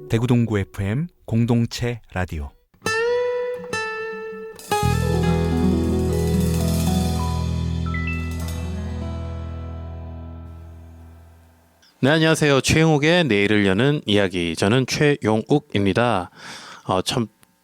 대구 동구 FM 공동체 라디오. 네, 안녕하세요. 최용욱의 내일을 여는 이야기. 저는 최용욱입니다.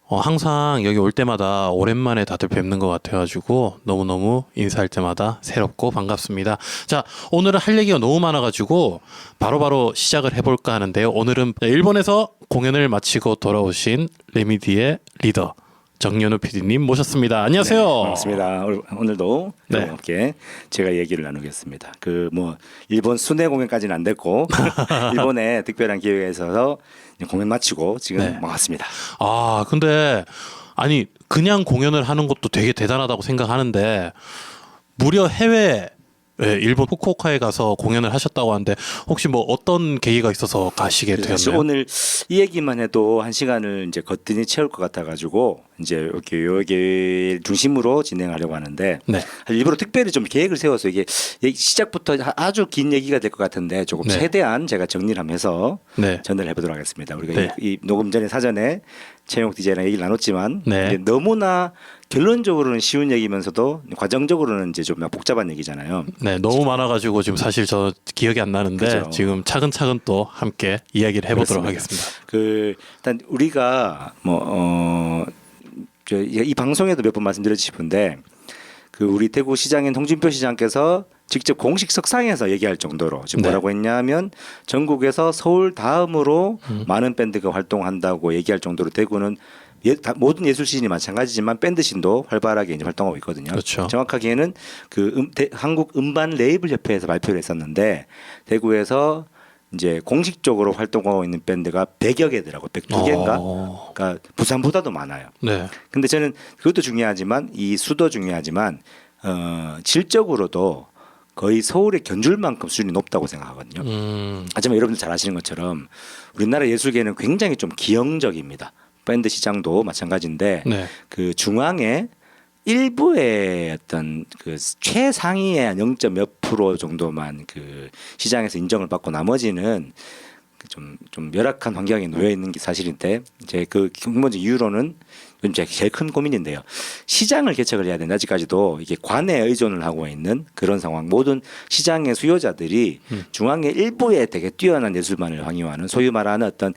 항상 여기 올 때마다 오랜만에 다들 뵙는 것 같아가지고 너무너무 인사할 때마다 새롭고 반갑습니다. 자, 오늘은 할 얘기가 너무 많아가지고 바로바로 시작을 해볼까 하는데요. 오늘은 일본에서 공연을 마치고 돌아오신 레미디의 리더 정연우 PD님 모셨습니다. 안녕하세요. 네, 반갑습니다. 오늘도 네. 함께 제가 얘기를 나누겠습니다. 일본 순회 공연까지는 안 됐고 일본에 특별한 기회가 있어서 공연 마치고 지금 왔습니다. 아, 근데 아니 그냥 공연을 하는 것도 되게 대단하다고 생각하는데 무려 해외 일본 후쿠오카에 가서 공연을 하셨다고 하는데 혹시 뭐 어떤 계기가 있어서 가시게 되었나요? 오늘 이 얘기만 해도 한 시간을 이제 거뜬히 채울 것 같아가지고 이제 여기 중심으로 진행하려고 하는데 일부러 특별히 좀 계획을 세워서 이게 시작부터 아주 긴 얘기가 될 것 같은데 조금 최대한 제가 정리를 하면서 전달을 해보도록 하겠습니다. 우리가 이 녹음 전에 사전에 최용욱 DJ랑 얘기를 나눴지만 이제 너무나 결론적으로는 쉬운 얘기면서도 과정적으로는 이제 좀 복잡한 얘기잖아요. 네, 너무 많아가지고 지금 사실 저 기억이 안 나는데 그죠. 지금 차근차근 또 함께 이야기를 해보도록 그렇습니다. 하겠습니다. 일단 우리가 이 방송에도 몇 번 말씀드렸지 싶은데 우리 대구 시장인 홍준표 시장께서 직접 공식 석상에서 얘기할 정도로 지금 뭐라고 했냐면 전국에서 서울 다음으로 많은 밴드가 활동한다고 얘기할 정도로 대구는 모든 예술 시즌이 마찬가지지만 밴드 씬도 활발하게 이제 활동하고 있거든요. 그렇죠. 정확하게는 한국 음반 레이블 협회에서 발표를 했었는데 대구에서 이제 공식적으로 활동하고 있는 밴드가 100여 개더라고. 102개인가? 그러니까 부산보다도 많아요. 네. 근데 저는 그것도 중요하지만 이 수도 중요하지만 질적으로도 거의 서울의 견줄만큼 수준이 높다고 생각하거든요. 하지만 여러분들 잘 아시는 것처럼 우리나라 예술계는 굉장히 좀 기형적입니다. 밴드 시장도 마찬가지인데 그 중앙에 일부의 어떤 최상위의 한 0. 몇 프로 정도만 시장에서 인정을 받고 나머지는 좀 열악한 환경에 놓여 있는 게 사실인데 제 근본적 이유로는 제 제일 큰 고민인데요. 시장을 개척을 해야 되는데 아직까지도 이게 관에 의존을 하고 있는 그런 상황. 모든 시장의 수요자들이 중앙의 일부에 되게 뛰어난 예술만을 향유하는 소위 말하는 어떤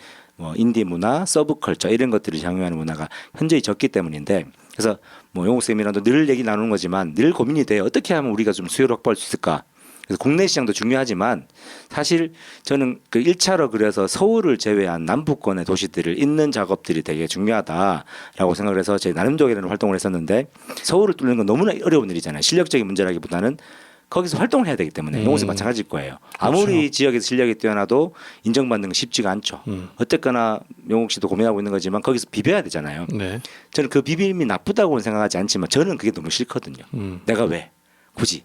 인디 문화, 서브컬처 이런 것들을 향유하는 문화가 현저히 적기 때문인데 그래서 용욱 쌤이랑도 늘 얘기 나누는 거지만 늘 고민이 돼요. 어떻게 하면 우리가 좀 수요를 확보할 수 있을까? 그래서 국내 시장도 중요하지만 사실 저는 1차로 그래서 서울을 제외한 남부권의 도시들을 잇는 작업들이 되게 중요하다라고 생각을 해서 제 나름대로는 활동을 했었는데 서울을 뚫는 건 너무나 어려운 일이잖아요. 실력적인 문제라기보다는 거기서 활동을 해야 되기 때문에 용욱이 마찬가지일 거예요. 아무리 그렇죠. 지역에서 실력이 뛰어나도 인정받는 건 쉽지가 않죠. 어쨌거나 용욱 씨도 고민하고 있는 거지만 거기서 비벼야 되잖아요. 저는 그 비빔이 나쁘다고는 생각하지 않지만 저는 그게 너무 싫거든요. 내가 왜 굳이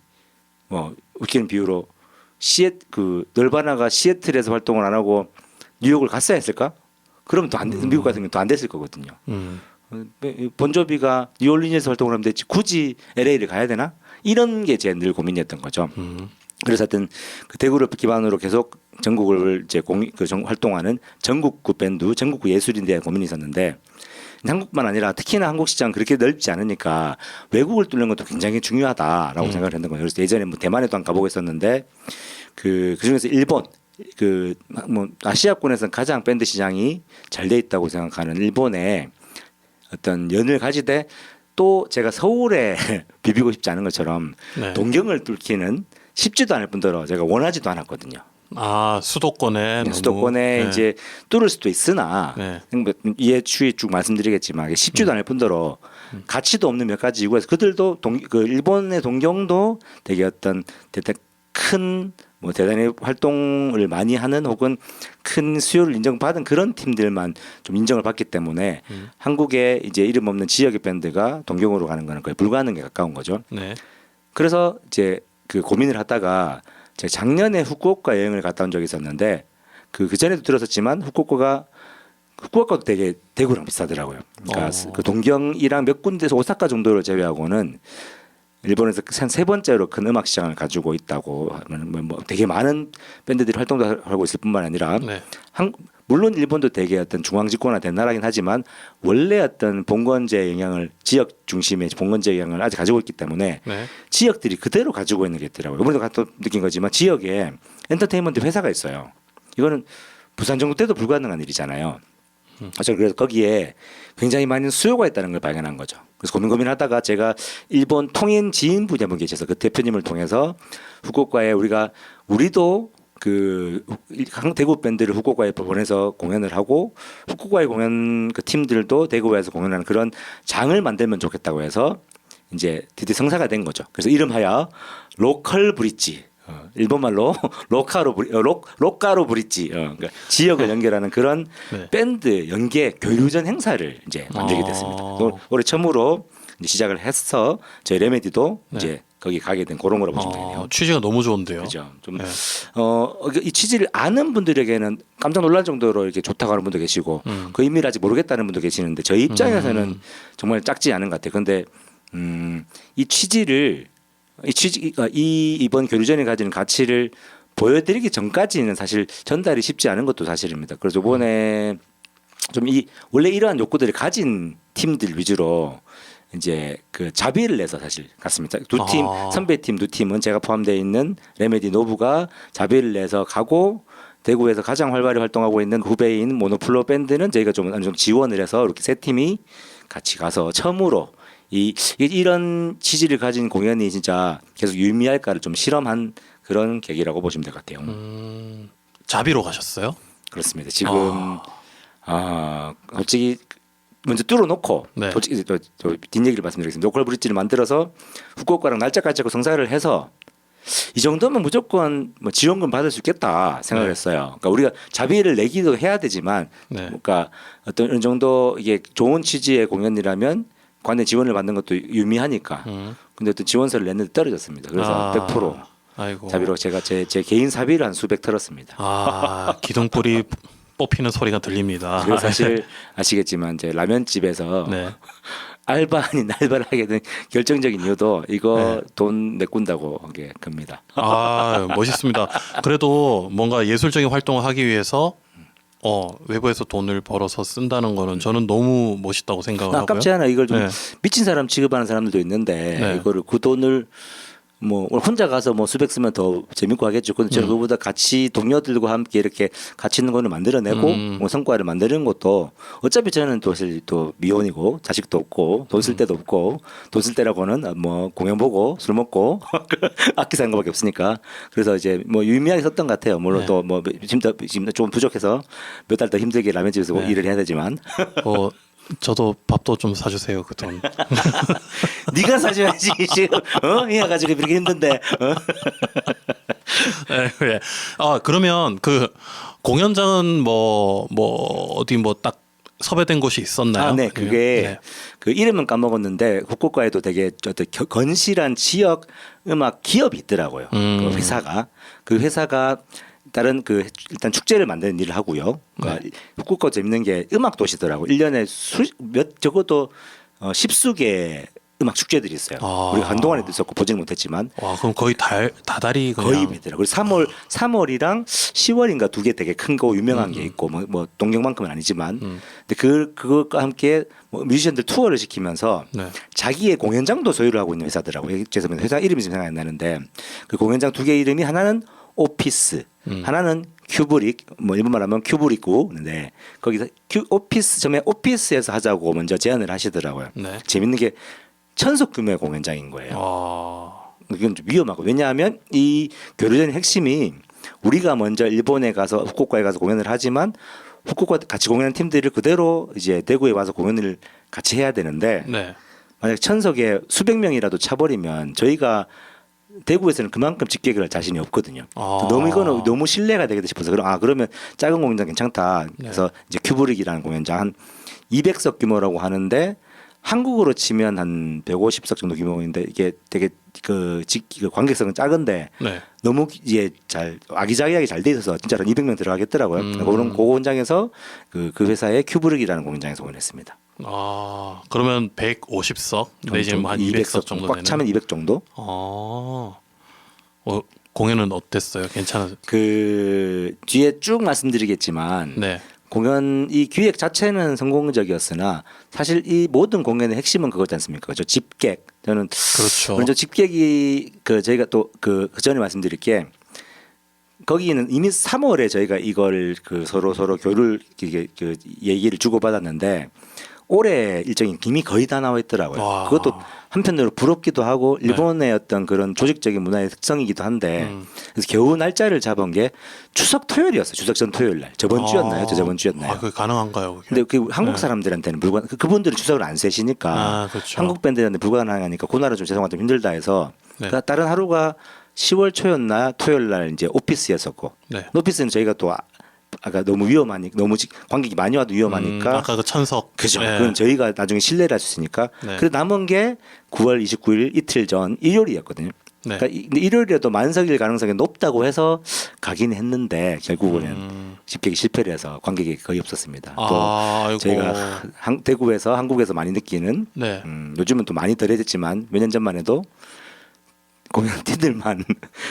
웃기는 비유로 널바나가 시애틀에서 활동을 안 하고 뉴욕을 갔어야 했을까? 그러면 미국 같은 경우는 또 안 됐을 거거든요. 본조비가 뉴올리언스에서 활동을 하면 됐지 굳이 LA를 가야 되나? 이런 게 제 늘 고민이었던 거죠. 그래서 하여튼 대구를 기반으로 계속 전국을 이제 활동하는 전국구 밴드, 전국구 예술인에 대한 고민이 있었는데 한국만 아니라 특히나 한국 시장 그렇게 넓지 않으니까 외국을 뚫는 것도 굉장히 중요하다라고 생각을 했던 거예요. 그래서 예전에 대만에도 한 가보겠었는데 그 중에서 일본 아시아권에서는 가장 밴드 시장이 잘 돼 있다고 생각하는 일본에 어떤 연을 가지되 또 제가 서울에 비비고 싶지 않은 것처럼 동경을 뚫기는 쉽지도 않을 뿐더러 제가 원하지도 않았거든요. 수도권에 이제 뚫을 수도 있으나 이해 추이 쭉 말씀드리겠지만 쉽지도 않을 뿐더러 가치도 없는 몇 가지 이유에서 그들도 일본의 동경도 되게 어떤 큰 대단히 활동을 많이 하는 혹은 큰 수요를 인정받은 그런 팀들만 좀 인정을 받기 때문에 한국의 이제 이름 없는 지역의 밴드가 동경으로 가는 거는 거의 불가능에 가까운 거죠. 그래서 이제 고민을 하다가 제가 작년에 후쿠오카 여행을 갔다 온 적이 있었는데 그 전에도 들었었지만 후쿠오카가 후쿠오카도 되게 대구랑 비슷하더라고요. 그러니까 그 동경이랑 몇 군데에서 오사카 정도를 제외하고는 일본에서 한 세 번째로 큰 음악 시장을 가지고 있다고 하면 뭐 되게 많은 밴드들이 활동도 하고 있을 뿐만 아니라 네. 물론 일본도 되게 어떤 중앙 집권화된 나라긴 하지만 원래 어떤 봉건제 영향을 지역 중심의 봉건제 영향을 아직 가지고 있기 때문에 네. 지역들이 그대로 가지고 있는 게 있더라고요. 이번에도 같은 느낀 거지만 지역에 엔터테인먼트 회사가 있어요. 이거는 부산 정도 때도 불가능한 일이잖아요. 그래서 거기에 굉장히 많은 수요가 있다는 걸 발견한 거죠. 그래서 고민하다가 제가 일본 통인 지인분이 한분 계셔서 그 대표님을 통해서 후쿠오카에 우리도 그 대구 밴드를 후쿠오카에 보내서 공연을 하고 후쿠오카에 공연 그 팀들도 대구에서 공연하는 그런 장을 만들면 좋겠다고 해서 이제 드디어 성사가 된 거죠. 그래서 이름하여 로컬 브릿지. 일본말로 로카로 브릿지, 그러니까 지역을 연결하는 그런 네. 밴드 연계 교류전 행사를 이제 만들게 됐습니다. 올해 처음으로 이제 시작을 해서 저희 레메디도 네. 이제 거기 가게 된 그런 거로 보시면 되네요. 취지가 너무 좋은데요. 그죠. 좀 네. 이 취지를 아는 분들에게는 깜짝 놀랄 정도로 이렇게 좋다고 하는 분도 계시고 그 의미를 아직 모르겠다는 분도 계시는데 저희 입장에서는 정말 작지 않은 것 같아요. 근데 이 취지를 이번 교류전이 가지는 가치를 보여드리기 전까지는 사실 전달이 쉽지 않은 것도 사실입니다. 그래서 이번에 좀 원래 이러한 욕구들을 가진 팀들 위주로 이제 그 자비를 내서 사실 갔습니다. 두 팀 선배팀 두 팀은 제가 포함되어 있는 레메디 노브가 자비를 내서 가고 대구에서 가장 활발히 활동하고 있는 후배인 모노플로 밴드는 저희가 좀 어느 정도 지원을 해서 이렇게 세 팀이 같이 가서 처음으로 이런 취지를 가진 공연이 진짜 계속 유의미할까를 좀 실험한 그런 계기라고 보시면 될 것 같아요. 자비로 가셨어요? 그렇습니다. 지금 솔직히 먼저 뚫어놓고 네. 솔직히 또 뒷얘기를 말씀드리겠습니다. 로컬 브릿지를 만들어서 후쿠오카랑 날짜까지 잡고 성사를 해서 이 정도면 무조건 뭐 지원금 받을 수 있겠다 생각을 네. 했어요. 그러니까 우리가 자비를 내기도 해야 되지만, 네. 그러니까 어떤 어느 정도 이게 좋은 취지의 공연이라면 관내 지원을 받는 것도 유미하니까. 근데 또 지원서를 냈는데 떨어졌습니다. 그래서 100% 아이고. 자비로 제가 제 개인 사비를 한 수백 털었습니다. 기둥뿌리 뽑히는 소리가 들립니다. 그리고 사실 아시겠지만 이제 라면집에서 네. 알바 아닌 알바를 하게 된 결정적인 이유도 이거 네. 돈 메꾼다고 하게 겁니다. 멋있습니다. 그래도 뭔가 예술적인 활동을 하기 위해서 외부에서 돈을 벌어서 쓴다는 거는 저는 너무 멋있다고 생각을 하고요. 아깝지 않아. 이걸 좀 네. 미친 사람 취급하는 사람들도 있는데 네. 이거를 그 돈을 뭐 혼자 가서 뭐 수백 쓰면 더 재밌고 하겠죠. 근데 저는 그보다 같이 동료들과 함께 이렇게 같이 있는 거를 만들어내고 뭐 성과를 만드는 것도 어차피 저는 또 사실 또 미혼이고 자식도 없고 돈 쓸 데도 없고 돈 쓸 때라고는 뭐 공연 보고 술 먹고 악기 사는 거밖에 없으니까 그래서 이제 뭐 유의미하게 썼던 것 같아요. 물론 네. 또 뭐 지금 좀 부족해서 몇 달 더 힘들게 라면집에서 네. 일을 해야 되지만 저도 밥도 좀 사주세요, 그 돈. 네가 사줘야지 지금 해가지고 이렇게 힘든데. 네. 그러면 그 공연장은 뭐 어디 뭐 딱 섭외된 곳이 있었나요? 네, 그게 네. 그 이름은 까먹었는데 후쿠오카에도 되게 어떤 건실한 지역 음악 기업이 있더라고요. 그 회사가 다른 일단 축제를 만드는 일을 하고요. 그러니까 후쿠오카 재밌는 게 음악 도시더라고. 1년에 적어도 10수개 음악 축제들이 있어요. 우리가 한동안에도 있었고 보지는 못했지만. 와, 그럼 거의 다달이 그냥 거의 되더라고요. 그리고 3월이랑 10월인가 두 개 되게 큰 거 유명한 게 있고 뭐 동경만큼은 아니지만 근데 그것과 함께 뭐 뮤지션들 투어를 시키면서 네. 자기의 공연장도 소유를 하고 있는 회사더라고요. 죄송합니다. 회사 이름이 지금 생각이 안 나는데 그 공연장 두 개 이름이 하나는 오피스, 하나는 큐브릭, 뭐 일본말 하면 큐브릭구인데 거기서 오피스에서 하자고 먼저 제안을 하시더라고요. 네. 재밌는 게 천석 규모의 공연장인 거예요. 이건 좀 위험하고 왜냐하면 이 교류전의 핵심이 우리가 먼저 일본에 가서 후쿠오카에 가서 공연을 하지만 후쿠오카 같이 공연한 팀들을 그대로 이제 대구에 와서 공연을 같이 해야 되는데 네. 만약 천석에 수백 명이라도 차버리면 저희가 대구에서는 그만큼 집계를 할 자신이 없거든요. 이거는 너무 신뢰가 되겠다 싶어서 그러면 작은 공연장 괜찮다. 그래서 이제 큐브릭이라는 공연장 한 200석 규모라고 하는데 한국으로 치면 한 150석 정도 규모인데 이게 되게 그 관객석은 작은데 네. 너무 이제 잘 아기자기하게 잘 돼 있어서 진짜 한 200명 들어가겠더라고요. 그런 공연장에서 그 회사의 큐브릭이라는 공연장에서 공연했습니다. 아 그러면 150석 내지는 한 200석 정도 꽉 되는. 차면 200 정도. 공연은 어땠어요? 괜찮았어요? 그 뒤에 쭉 말씀드리겠지만 네. 공연 이 기획 자체는 성공적이었으나 사실 이 모든 공연의 핵심은 그거지 않습니까? 저 집객. 저는 그렇죠. 먼저 집객이 그 저희가 또 그 전에 말씀드릴 게 거기는 이미 3월에 저희가 이걸 그 서로 교류를 이게 그 얘기를 주고받았는데 올해 일정이 이미 거의 다 나와 있더라고요. 와. 그것도 한편으로 부럽기도 하고 일본의 어떤 그런 조직적인 문화의 특성이기도 한데 그래서 겨우 날짜를 잡은 게 추석 토요일이었어요. 추석 전 토요일 날. 저번 주였나요? 저번 주였나요? 그게 가능한가요? 그게? 근데 그 한국 사람들한테는 그분들은 추석을 안 세시니까 그렇죠. 한국 밴드한테 불가능하니까 그날은 좀 죄송하다 힘들다 해서 네. 그러니까 다른 하루가 10월 초였나 토요일 날 이제 오피스였었고 네. 오피스는 저희가 또 아까 너무 위험하니까 너무 관객이 많이 와도 위험하니까 아까 그 천석. 그죠. 네. 그건 저희가 나중에 신뢰를 할 수 있으니까. 네. 그래서 남은 게 9월 29일 이틀 전 일요일이었거든요. 네. 그러니까 근데 일요일에도 만석일 가능성이 높다고 해서 가긴 했는데 결국은 집객이 실패를 해서 관객이 거의 없었습니다. 또 아이고. 저희가 대구에서 한국에서 많이 느끼는 네. 요즘은 또 많이 덜해졌지만 몇 년 전만 해도 공연 팀들만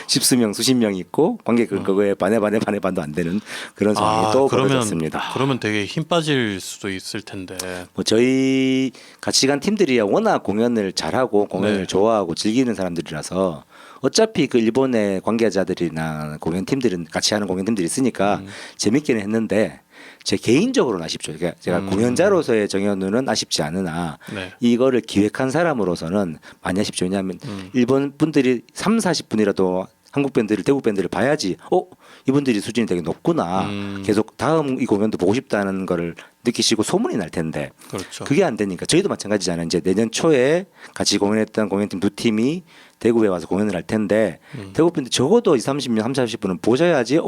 십수 명, 수십 명 있고 관객은 그거에 반도 안 되는 그런 상황이 또 벌어졌습니다. 그러면 되게 힘 빠질 수도 있을 텐데. 뭐 저희 같이 간 팀들이 워낙 공연을 잘하고 공연을 네. 좋아하고 즐기는 사람들이라서 어차피 그 일본의 관계자들이나 공연 팀들은 같이 하는 공연 팀들이 있으니까 재밌기는 했는데 제 개인적으로는 아쉽죠. 그러니까 제가 공연자로서의 정현우는 아쉽지 않으나 네. 이거를 기획한 사람으로서는 많이 아쉽죠. 왜냐하면 일본 분들이 3, 40분이라도 한국 밴드를 대구 밴드를 봐야지 이분들이 수준이 되게 높구나. 계속 다음 이 공연도 보고 싶다는 거를 느끼시고 소문이 날 텐데 그렇죠. 그게 안 되니까 저희도 마찬가지잖아요. 이제 내년 초에 같이 공연했던 공연팀 두 팀이 대구에 와서 공연을 할 텐데 대구 밴드 적어도 30명, 40분은 보셔야지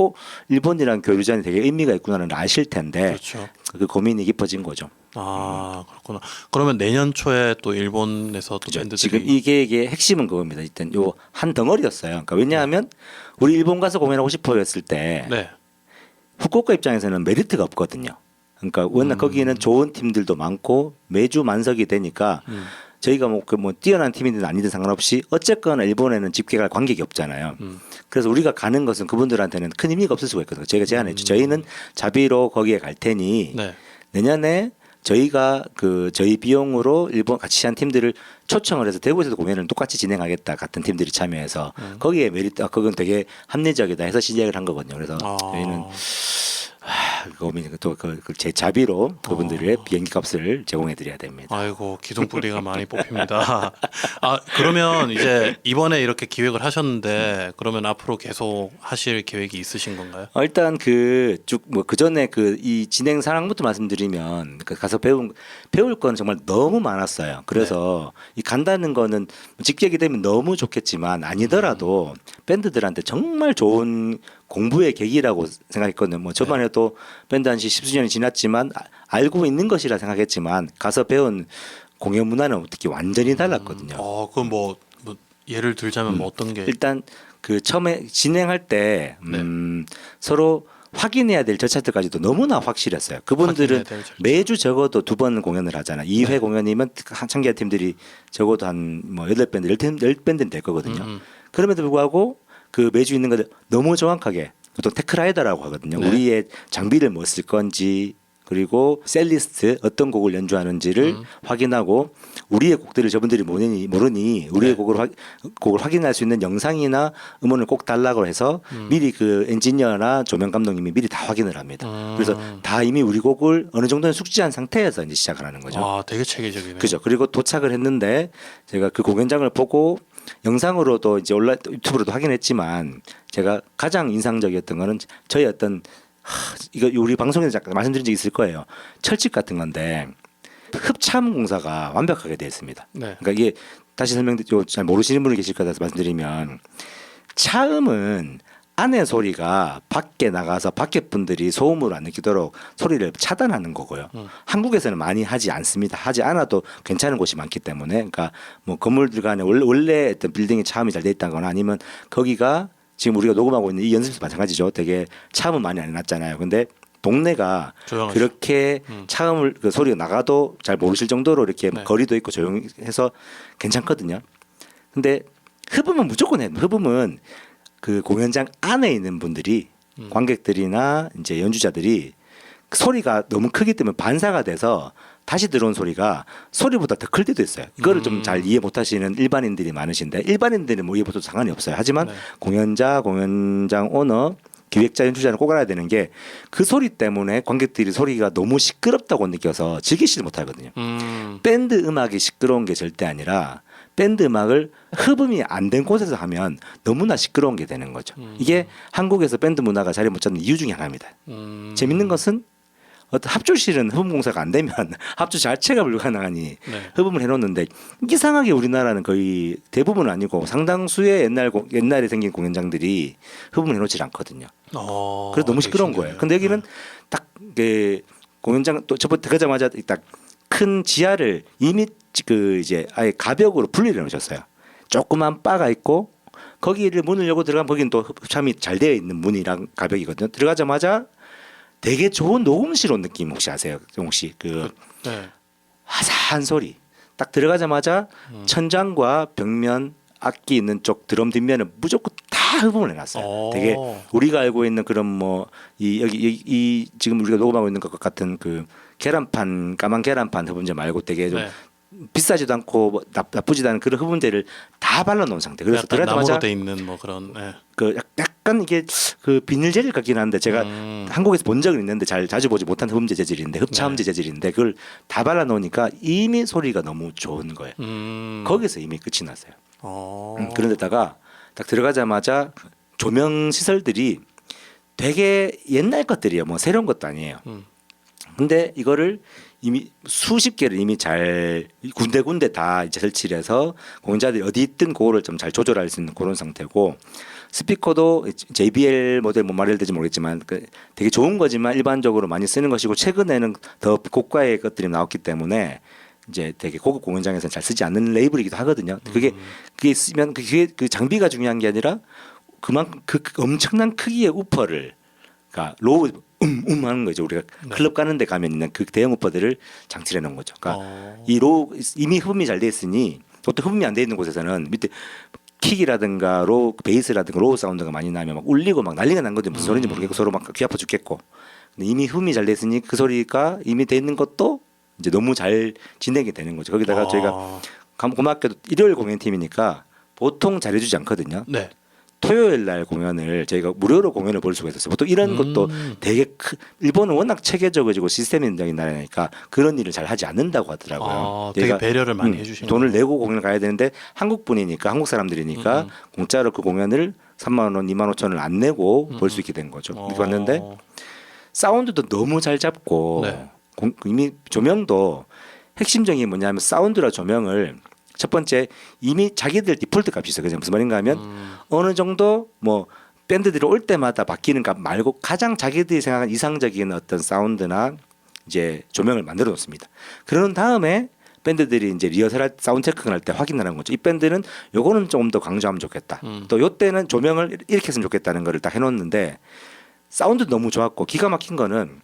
일본이랑 교류전이 되게 의미가 있구나는 아실 텐데 그렇죠. 그 고민이 깊어진 거죠. 그렇구나. 그러면 내년 초에 또 일본에서 또 밴드들이 지금 이게 핵심은 그겁니다. 일단 요 한 덩어리였어요. 그러니까 왜냐하면 우리 일본 가서 공연하고 싶어 했을 때 네. 후쿠오카 입장에서는 메리트가 없거든요. 그러니까 워낙 거기는 좋은 팀들도 많고 매주 만석이 되니까 저희가 뭐 뛰어난 팀이든 아니든 상관없이 어쨌거나 일본에는 집계갈 관객이 없잖아요. 그래서 우리가 가는 것은 그분들한테는 큰 의미가 없을 수가 있거든요. 저희가 제안했죠. 저희는 자비로 거기에 갈 테니 네. 내년에 저희가 저희 비용으로 일본 같이 한 팀들을 초청을 해서 대구에서도 공연을 똑같이 진행하겠다 같은 팀들이 참여해서 거기에 메리트 그건 되게 합리적이다 해서 시작을 한 거거든요. 그래서 저희는 고민 제 자비로 그분들의 비행기 값을 제공해 드려야 됩니다. 아이고 기둥뿌리가 많이 뽑힙니다. 그러면 이제 이번에 이렇게 기획을 하셨는데 그러면 앞으로 계속 하실 계획이 있으신 건가요? 일단 그 전에 이 진행 상황부터 말씀드리면 가서 배울 건 정말 너무 많았어요. 그래서 이 간다는 거는 직격이 되면 너무 좋겠지만 아니더라도 밴드들한테 정말 좋은 공부의 계기라고 생각했거든요. 뭐 저만 해도 밴드 한지 10수년이 지났지만 알고 있는 것이라 생각했지만 가서 배운 공연 문화는 특히 완전히 달랐거든요. 그럼 뭐 예를 들자면 뭐 어떤 게 일단 처음에 진행할 때 서로 확인해야 될 절차들까지도 너무나 확실했어요. 그분들은 매주 적어도 2번 공연을 하잖아요. 2회 공연이면 참가자 팀들이 적어도 한 8밴드, 10밴드는 될 거거든요. 그럼에도 불구하고 매주 있는 것들 너무 정확하게 보통 테크라이더라고 하거든요. 우리의 장비를 뭐 쓸 건지 그리고 셀리스트 어떤 곡을 연주하는지를 확인하고 우리의 곡들을 저분들이 모르니 우리의 곡을 확인할 수 있는 영상이나 음원을 꼭 달라고 해서 미리 엔지니어나 조명 감독님이 미리 다 확인을 합니다. 그래서 다 이미 우리 곡을 어느 정도는 숙지한 상태에서 이제 시작을 하는 거죠. 되게 체계적이네요. 그죠. 그리고 도착을 했는데 제가 그 공연장을 보고 영상으로도 이제 유튜브로도 확인했지만 제가 가장 인상적이었던 거는 저희 어떤 이거 우리 방송에서 잠깐 말씀드린 적이 있을 거예요. 철집 같은 건데 흡참 공사가 완벽하게 되어 있습니다. 네. 그러니까 이게 다시 잘 모르시는 분이 계실 것 같아서 말씀드리면 차음은 안에 소리가 밖에 나가서 밖에 분들이 소음을 안 느끼도록 소리를 차단하는 거고요. 한국에서는 많이 하지 않습니다. 하지 않아도 괜찮은 곳이 많기 때문에, 그러니까 뭐 건물들 간에 원래 어떤 빌딩이 차음이 잘 돼 있다거나 아니면 거기가 지금 우리가 녹음하고 있는 이 연습실도 마찬가지죠. 되게 차음은 많이 안 해놨잖아요. 근데 동네가 조용하죠. 그렇게 차음을 그 소리가 나가도 잘 모르실 정도로 이렇게 네. 거리도 있고 조용해서 괜찮거든요. 근데 흡음은 무조건 해요. 흡음은 그 공연장 안에 있는 분들이 관객들이나 이제 연주자들이 그 소리가 너무 크기 때문에 반사가 돼서 다시 들어온 소리가 소리보다 더 클 때도 있어요. 이거를 좀 잘 이해 못하시는 일반인들이 많으신데 일반인들은 뭐 이해 못해도 상관이 없어요. 하지만 네. 공연장 오너, 기획자, 연주자는 꼭 알아야 되는 게 그 소리 때문에 관객들이 소리가 너무 시끄럽다고 느껴서 즐기지를 못하거든요. 밴드 음악이 시끄러운 게 절대 아니라 밴드 음악을 흡음이 안 된 곳에서 하면 너무나 시끄러운 게 되는 거죠. 이게 한국에서 밴드 문화가 자리 못 잡는 이유 중에 하나입니다. 재밌는 것은 어떤 합주실은 흡음 공사가 안 되면 합주 자체가 불가능하니 네. 흡음을 해놓는데 이상하게 우리나라는 거의 대부분 아니고 상당수의 옛날에 생긴 공연장들이 흡음을 해놓지 않거든요. 그래서 너무 시끄러운 거예요. 근데 여기는 딱 그 공연장 또 저번 들어가자마자 딱 큰 지하를 이미 그 이제 아예 가벽으로 분리를 해놓으셨어요. 조그만 바가 있고 거기를 문을 열고 들어가면 거기는 또 흡참이 잘 되어 있는 문이랑 가벽이거든요. 들어가자마자 되게 좋은 녹음실 온 느낌 혹시 아세요? 혹시 그 네. 화사한 소리 딱 들어가자마자 천장과 벽면 악기 있는 쪽 드럼 뒷면은 무조건 다 흡음을 해놨어요. 되게 우리가 알고 있는 그런 뭐 이 지금 우리가 녹음하고 있는 것 같은 그 계란판 까만 계란판 흡음재 말고 되게 좀 네. 비싸지도 않고 뭐 나쁘지도 않은 그런 흡음재를 다 발라놓은 상태. 그래서 약간 나무로 들어가자마자 돼 있는 뭐 그런. 네. 그 약간 이게 그 비닐 재질 같긴 한데 제가 한국에서 본 적은 있는데 자주 보지 못한 흡음재 재질인데 흡차음재 재질인데 그걸 다 발라놓으니까 이미 소리가 너무 좋은 거예요. 거기서 이미 끝이 났어요. 그런데다가 딱 들어가자마자 조명 시설들이 되게 옛날 것들이에요. 뭐 새로운 것도 아니에요. 근데 이거를 이미 수십 개를 이미 잘 군데군데 다 이제 설치를 해서 공연자들이 어디 있든 그거를 좀 잘 조절할 수 있는 그런 상태고 스피커도 JBL 모델 뭐 말해야 될지 모르겠지만 되게 좋은 거지만 일반적으로 많이 쓰는 것이고 최근에는 더 고가의 것들이 나왔기 때문에 이제 되게 고급 공연장에서는 잘 쓰지 않는 레이블이기도 하거든요. 그게 쓰면 그게 그 장비가 중요한 게 아니라 그만큼 그 엄청난 크기의 우퍼를 그러니까 로우 하는 거죠. 우리가 클럽 가는 데 가면 있는 그 대형 우퍼들을 장치를 해 놓은 거죠. 그러니까 이 로우 이미 흡음이 잘 돼 있으니 보통 흡음이 안 돼 있는 곳에서는 밑에 킥이라든가 베이스라든가 로우 사운드가 많이 나면 막 울리고 막 난리가 난 거죠. 무슨 소리인지 모르겠고 서로 막 귀 아파 죽겠고. 근데 이미 흡음이 잘 돼 있으니 그 소리가 이미 돼 있는 것도 이제 너무 잘 진행이 되는 거죠. 거기다가 저희가 고맙게도 일요일 공연팀이니까 보통 잘해주지 않거든요. 네. 토요일 날 공연을 저희가 무료로 공연을 볼 수가 있었어요. 보통 이런 것도 되게 일본은 워낙 체계적이고 시스템적인 나라니까 그런 일을 잘 하지 않는다고 하더라고요. 되게 배려를 많이 해주시는 돈을 내고 공연을 가야 되는데 한국 분이니까 한국 사람들이니까 공짜로 그 공연을 3만 원, 2만 5천 원을 안 내고 볼 수 있게 된 거죠. 이렇게 봤는데 사운드도 너무 잘 잡고 네. 이미 조명도 핵심적인 게 뭐냐면 사운드라 조명을 첫 번째 이미 자기들 디폴트 값이 있어요. 그냥 무슨 말인가 하면 어느 정도 뭐 밴드들이 올 때마다 바뀌는 값 말고 가장 자기들이 생각한 이상적인 어떤 사운드나 이제 조명을 만들어 놓습니다. 그런 다음에 밴드들이 이제 리허설 사운드 체크를 할 때 확인하는 거죠. 이 밴드는 요거는 조금 더 강조하면 좋겠다. 또 요때는 조명을 이렇게 했으면 좋겠다는 거를 딱 해놓는데 사운드 너무 좋았고 기가 막힌 거는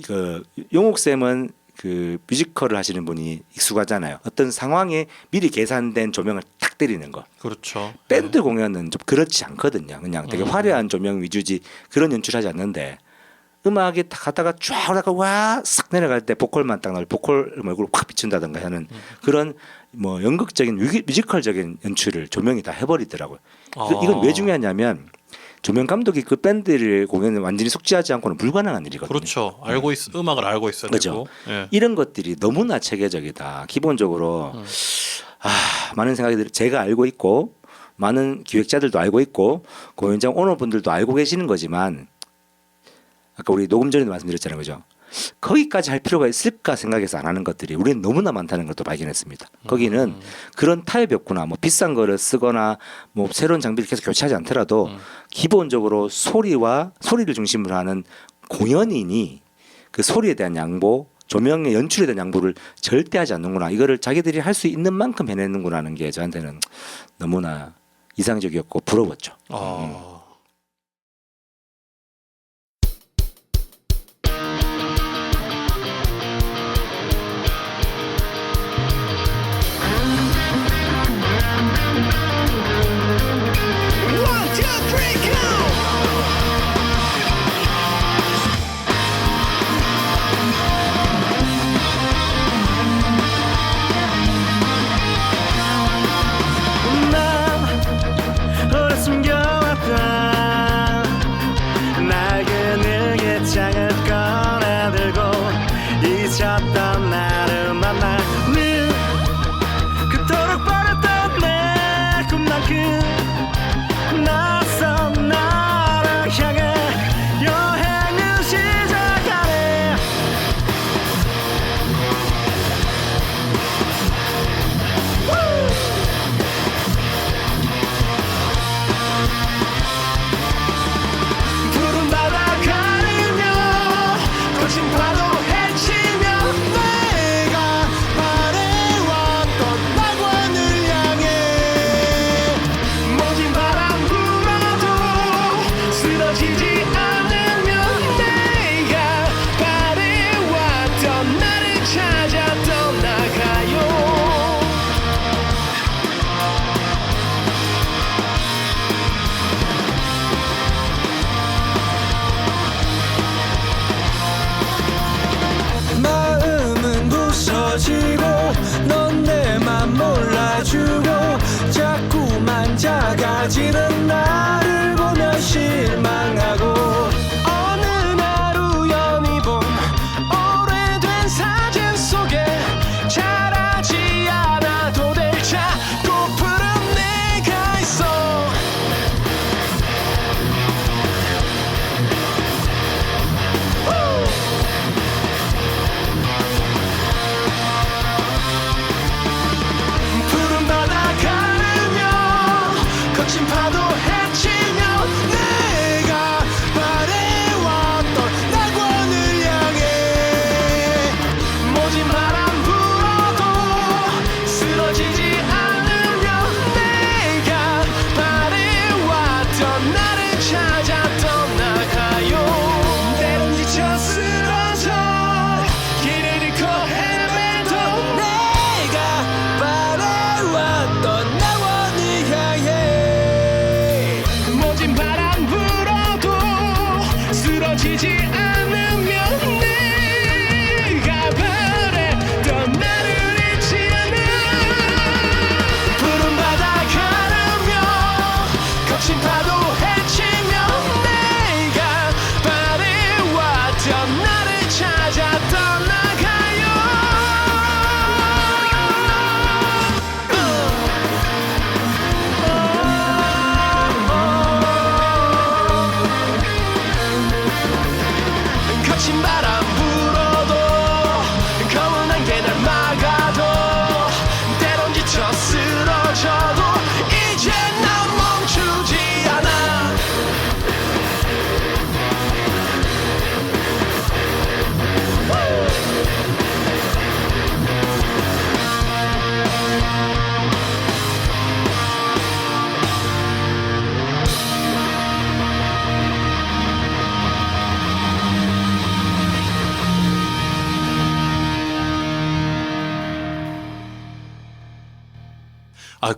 그 용욱 쌤은 그 뮤지컬을 하시는 분이 익숙하잖아요. 어떤 상황에 미리 계산된 조명을 탁 때리는 거. 그렇죠. 밴드 공연은 좀 그렇지 않거든요. 그냥 되게 화려한 조명 위주지 그런 연출하지 않는데 음악이 딱 가다가 쫙 올라가 와 싹 내려갈 때 보컬만 딱 나올 보컬 얼굴을 확 비춘다든가 하는 그런 뭐 연극적인 뮤지컬적인 연출을 조명이 다 해버리더라고요. 이건 왜 중요하냐면 조명 감독이 그 밴드를 공연을 완전히 숙지하지 않고는 불가능한 일이거든요. 그렇죠. 음악을 알고 있어야 그렇죠. 되고. 예. 이런 것들이 너무나 체계적이다. 기본적으로 많은 생각이 제가 알고 있고 많은 기획자들도 알고 있고 공연장 오너분들도 알고 계시는 거지만 아까 우리 녹음 전에도 말씀드렸잖아요, 그죠? 거기까지 할 필요가 있을까 생각해서 안 하는 것들이 우리는 너무나 많다는 것도 발견했습니다. 거기는 그런 타협이 없구나. 뭐 비싼 거를 쓰거나 뭐 새로운 장비를 계속 교체하지 않더라도 기본적으로 소리를 중심으로 하는 공연인이 그 소리에 대한 양보, 조명의 연출에 대한 양보를 절대 하지 않는구나. 이거를 자기들이 할 수 있는 만큼 해내는구나 하는 게 저한테는 너무나 이상적이었고 부러웠죠. 잊었던 나를 만나 늘 그토록 버렸던 내 꿈만큼 낯선 나를 향해 여행을 시작하네. 푸른 바다 가르며 거친 파도 넌 내 맘 몰라주고 자꾸만 작아지는 나를 보며 실망하고 어느 날 우연히 본 오래된 사진 속에 자라지 않아도 될 작고 푸른 내가 있어. 거친 파도 헤치며 내가 바래왔던 낙원을 향해 모진 바람 불어도 쓰러지지 않으며 내가 바래왔던 나를 찾아 떠나가요. 때론 지쳐 쓰러져 길을 잃고 헤매도 내가 바래왔던 낙원을 향해 바람 불어도 쓰러지지 않으면 내가 바랬던 나를 잊지 않아. 푸른 바다 가르며 거친 파도 헤치며 내가 바래왔던 나를 찾아 떠나가요. 거친 바람 불어도 검은 안개 날 막아도 때론 지쳐 쓰러져도 이제 난 멈추지 않아.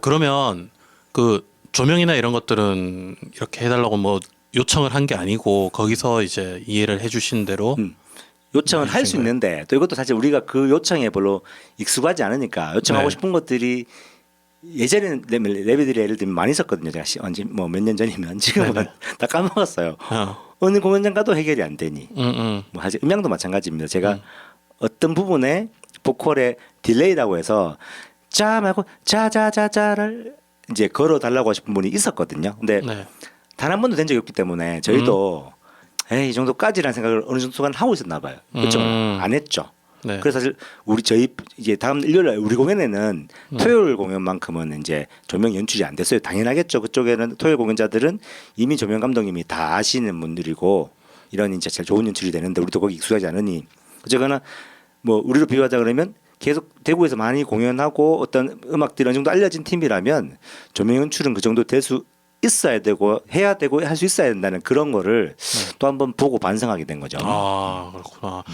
그러면 그 조명이나 이런 것들은 이렇게 해달라고 뭐 요청을 한 게 아니고 거기서 이제 이해를 해주신 대로 요청을 할 수 거예요? 있는데 또 이것도 사실 우리가 그 요청에 별로 익숙하지 않으니까 요청하고 네. 싶은 것들이 예전에는 레비들이 예를 들면 많이 썼거든요. 제가 언제 뭐 몇 년 전이면 지금은 네네. 다 까먹었어요. 어. 어느 공연장 가도 해결이 안 되니. 뭐 사실 음향도 마찬가지입니다. 제가 어떤 부분에 보컬의 딜레이라고 해서 짜 말고 자자자자를 이제 걸어 달라고 하신 분이 있었거든요. 근데 네. 단 한 번도 된 적이 없기 때문에 저희도 에이, 이 정도까지라는 생각을 어느 정도 동안 하고 있었나 봐요. 그렇죠? 안 했죠. 네. 그래서 사실 저희 이제 다음 일요일 우리 공연에는 토요일 공연만큼은 이제 조명 연출이 안 됐어요. 당연하겠죠. 그쪽에는 토요일 공연자들은 이미 조명 감독님이 다 아시는 분들이고 이런 이제 제일 좋은 연출이 되는데 우리도 거기 익숙하지 않으니 어쨌거나 뭐 우리로 비유하자 그러면 계속 대구에서 많이 공연하고 어떤 음악들이 어느 정도 알려진 팀이라면 조명 연출은 그 정도 될 수 있어야 되고 해야 되고 할 수 있어야 된다는 그런 거를 또 한번 보고 반성하게 된 거죠. 아, 그렇구나.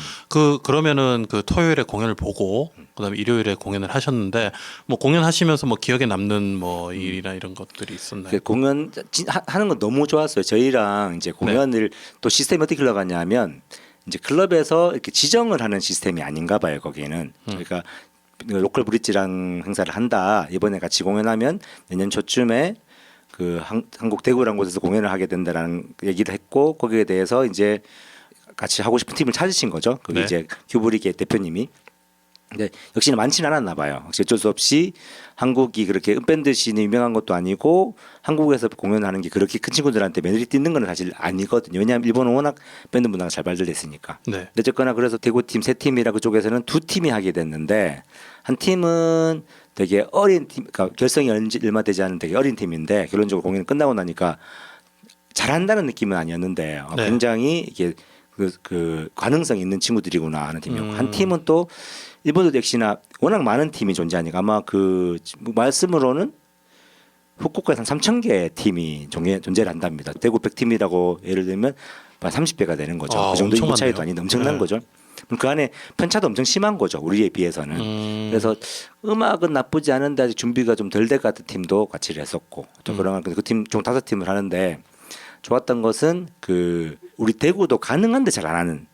그러면은 그 토요일에 공연을 보고 그다음에 일요일에 공연을 하셨는데 뭐 공연하시면서 뭐 기억에 남는 뭐 일이나 이런 것들이 있었나요? 그 공연 하는 건 너무 좋았어요. 저희랑 이제 공연을 또 시스템이 어떻게 흘러가냐면 이제 클럽에서 이렇게 지정을 하는 시스템이 아닌가 봐요. 거기에는 저희가 로컬 브릿지랑 행사를 한다. 이번에 같이 공연하면 내년 초쯤에 그 한국 대구라는 곳에서 공연을 하게 된다라는 얘기를 했고 거기에 대해서 이제 같이 하고 싶은 팀을 찾으신 거죠. 그게 네. 이제 큐브릭의 대표님이. 근데 역시나 많지는 않았나 봐요. 역시 어쩔 수 없이 한국이 그렇게 음밴드 씬이 유명한 것도 아니고 한국에서 공연하는 게 그렇게 큰 친구들한테 매너리 띄는 건 사실 아니거든요. 왜냐하면 일본은 워낙 밴드 문화가 잘 발달됐으니까. 네. 근데 어쨌거나 그래서 대구팀 세 팀이라 그쪽에서는 두 팀이 하게 됐는데 한 팀은 되게 어린 팀, 그러니까 결성이 얼마 되지 않은 되게 어린 팀인데 결론적으로 공연이 끝나고 나니까 잘한다는 느낌은 아니었는데 네. 굉장히 이게 그 가능성 있는 친구들이구나 하는 팀이었고 한 팀은 또 일본도 역시나 워낙 많은 팀이 존재하니까 아마 그 말씀으로는 후쿠오카에 한 3,000개의 팀이 존재를 한답니다. 대구 100팀이라고 예를 들면 30배가 되는 거죠. 아, 그 정도 인구 엄청 차이도 많네요. 아닌데 엄청난 네. 거죠. 그 안에 편차도 엄청 심한 거죠. 우리에 비해서는. 그래서 음악은 나쁘지 않은데 아직 준비가 좀 덜 될 것 같은 팀도 같이 했었고 또 그런 그 팀 총 5팀을 하는데 좋았던 것은 그 우리 대구도 가능한데 잘 안 하는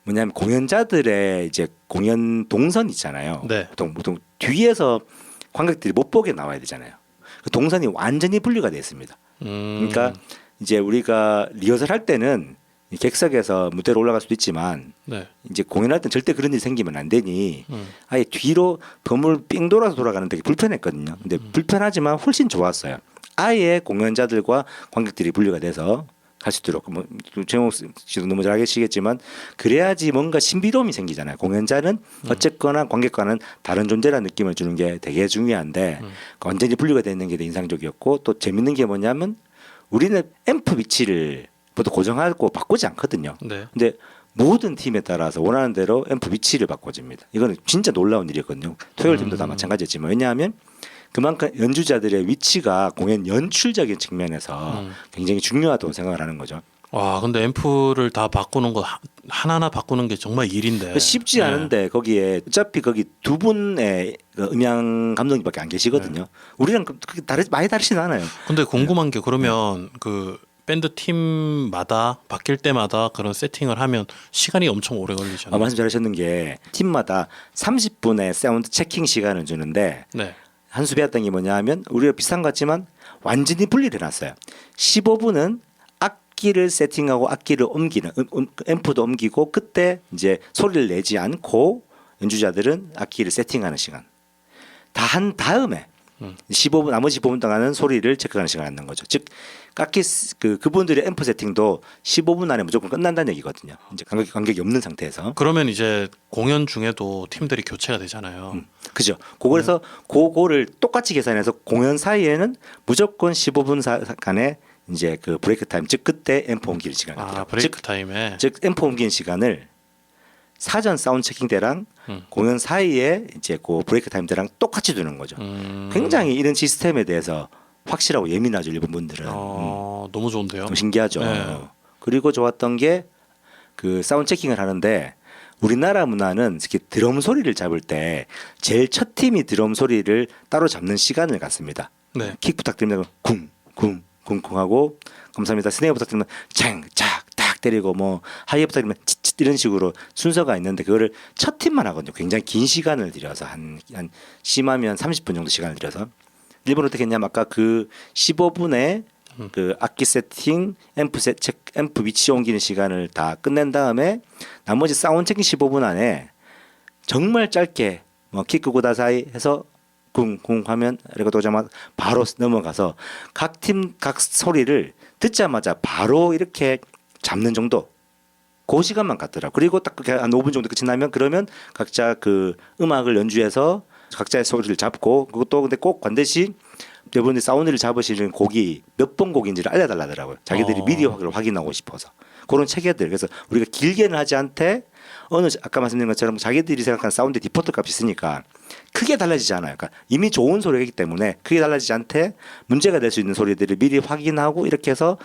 뭐냐면 공연자들의 이제 공연 동선 있잖아요. 네. 보통 뒤에서 관객들이 못 보게 나와야 되잖아요. 그 동선이 완전히 분리가 되어 있습니다. 그러니까 이제 우리가 리허설 할 때는 이 객석에서 무대로 올라갈 수도 있지만 네. 이제 공연할 땐 절대 그런 일이 생기면 안 되니 아예 뒤로 건물 삥 돌아서 돌아가는 되게 불편했거든요. 근데 불편하지만 훨씬 좋았어요. 아예 공연자들과 관객들이 분리가 돼서 할 수 있도록 뭐 최영욱 씨도 너무 잘 아시겠지만 그래야지 뭔가 신비로움이 생기잖아요. 공연자는 어쨌거나 관객과는 다른 존재라는 느낌을 주는 게 되게 중요한데 완전히 분리가 되는 게 인상적이었고 또 재밌는 게 뭐냐면 우리는 앰프 위치를 보통 고정하고 바꾸지 않거든요. 네. 근데 모든 팀에 따라서 원하는 대로 앰프 위치를 바꿔줍니다. 이거는 진짜 놀라운 일이거든요. 토요일 팀도 다 마찬가지였지만 왜냐하면 그만큼 연주자들의 위치가 공연 연출적인 측면에서 굉장히 중요하다고 생각을 하는 거죠. 와, 근데 앰프를 다 바꾸는 거 하나하나 바꾸는 게 정말 일인데. 쉽지 네. 않은데 거기에 어차피 거기 두 분의 그 음향 감독님밖에 안 계시거든요. 우리랑 그렇게 많이 다르지는 않아요. 근데 궁금한 게 그러면 그 밴드 팀마다 바뀔 때마다 그런 세팅을 하면 시간이 엄청 오래 걸리잖아요. 말씀 잘하셨는 게 팀마다 30분의 사운드 체킹 시간을 주는데 네. 한 수 배웠던 게 뭐냐 하면 우리가 비슷한 것 같지만 완전히 분리돼 놨어요. 15분은 악기를 세팅하고 악기를 옮기는 앰프도 옮기고 그때 이제 소리를 내지 않고 연주자들은 악기를 세팅하는 시간. 다 한 다음에 15분 나머지 15분 동안은 소리를 체크하는 시간을 갖는 거죠. 즉 악기 그분들의 앰프 세팅도 15분 안에 무조건 끝난다는 얘기거든요. 이제 관객이 없는 상태에서. 그러면 이제 공연 중에도 팀들이 교체가 되잖아요. 그죠. 그거에서 그거를 똑같이 계산해서 공연 사이에는 무조건 15분 간에 이제 그 브레이크 타임, 즉 그때 앰프 옮기는 시간을 갖더라고요. 브레이크 타임에. 즉 앰프 옮기는 시간을 사전 사운드 체킹 때랑 공연 사이에 이제 그 브레이크 타임 때랑 똑같이 두는 거죠. 굉장히 이런 시스템에 대해서 확실하고 예민하죠 일본 분들은. 너무 좋은데요. 좀 신기하죠. 네. 그리고 좋았던 게 그 사운드 체킹을 하는데 우리나라 문화는 특히 드럼 소리를 잡을 때 제일 첫 팀이 드럼 소리를 따로 잡는 시간을 갖습니다. 네. 킥 부탁드립니다. 쿵쿵쿵쿵 하고 감사합니다. 스네어 부탁드리면 창착딱 때리고 뭐 하이에 부탁드리면 찌찌 이런 식으로 순서가 있는데 그거를 첫 팀만 하거든요. 굉장히 긴 시간을 들여서 한 심하면 30분 정도 시간을 들여서 일본은 어떻게 했냐면 아까 그 15분에 그 악기 세팅, 앰프 위치 옮기는 시간을 다 끝낸 다음에 나머지 사운드 체킹 15분 안에 정말 짧게 뭐 키크고 다사이 해서 쿵쿵 하면 이렇게 도자마자 바로 넘어가서 각 팀 각 소리를 듣자마자 바로 이렇게 잡는 정도. 그 시간만 갖더라고. 그리고 딱 그렇게 한 5분 정도 끝이 나면 그러면 각자 그 음악을 연주해서 각자의 소리를 잡고 그것도 근데 꼭 반드시 여러분들 사운드를 잡으시는 곡이 몇 번 곡인지를 알려달라더라고요. 자기들이 미리 확인하고 싶어서. 그런 체계들. 그래서 우리가 길게는 하지 않되 아까 말씀드린 것처럼 자기들이 생각하는 사운드 디폴트 값이 있으니까 크게 달라지지 않아요. 그러니까 이미 좋은 소리이기 때문에 크게 달라지지 않되 문제가 될 수 있는 소리들을 미리 확인하고 이렇게 해서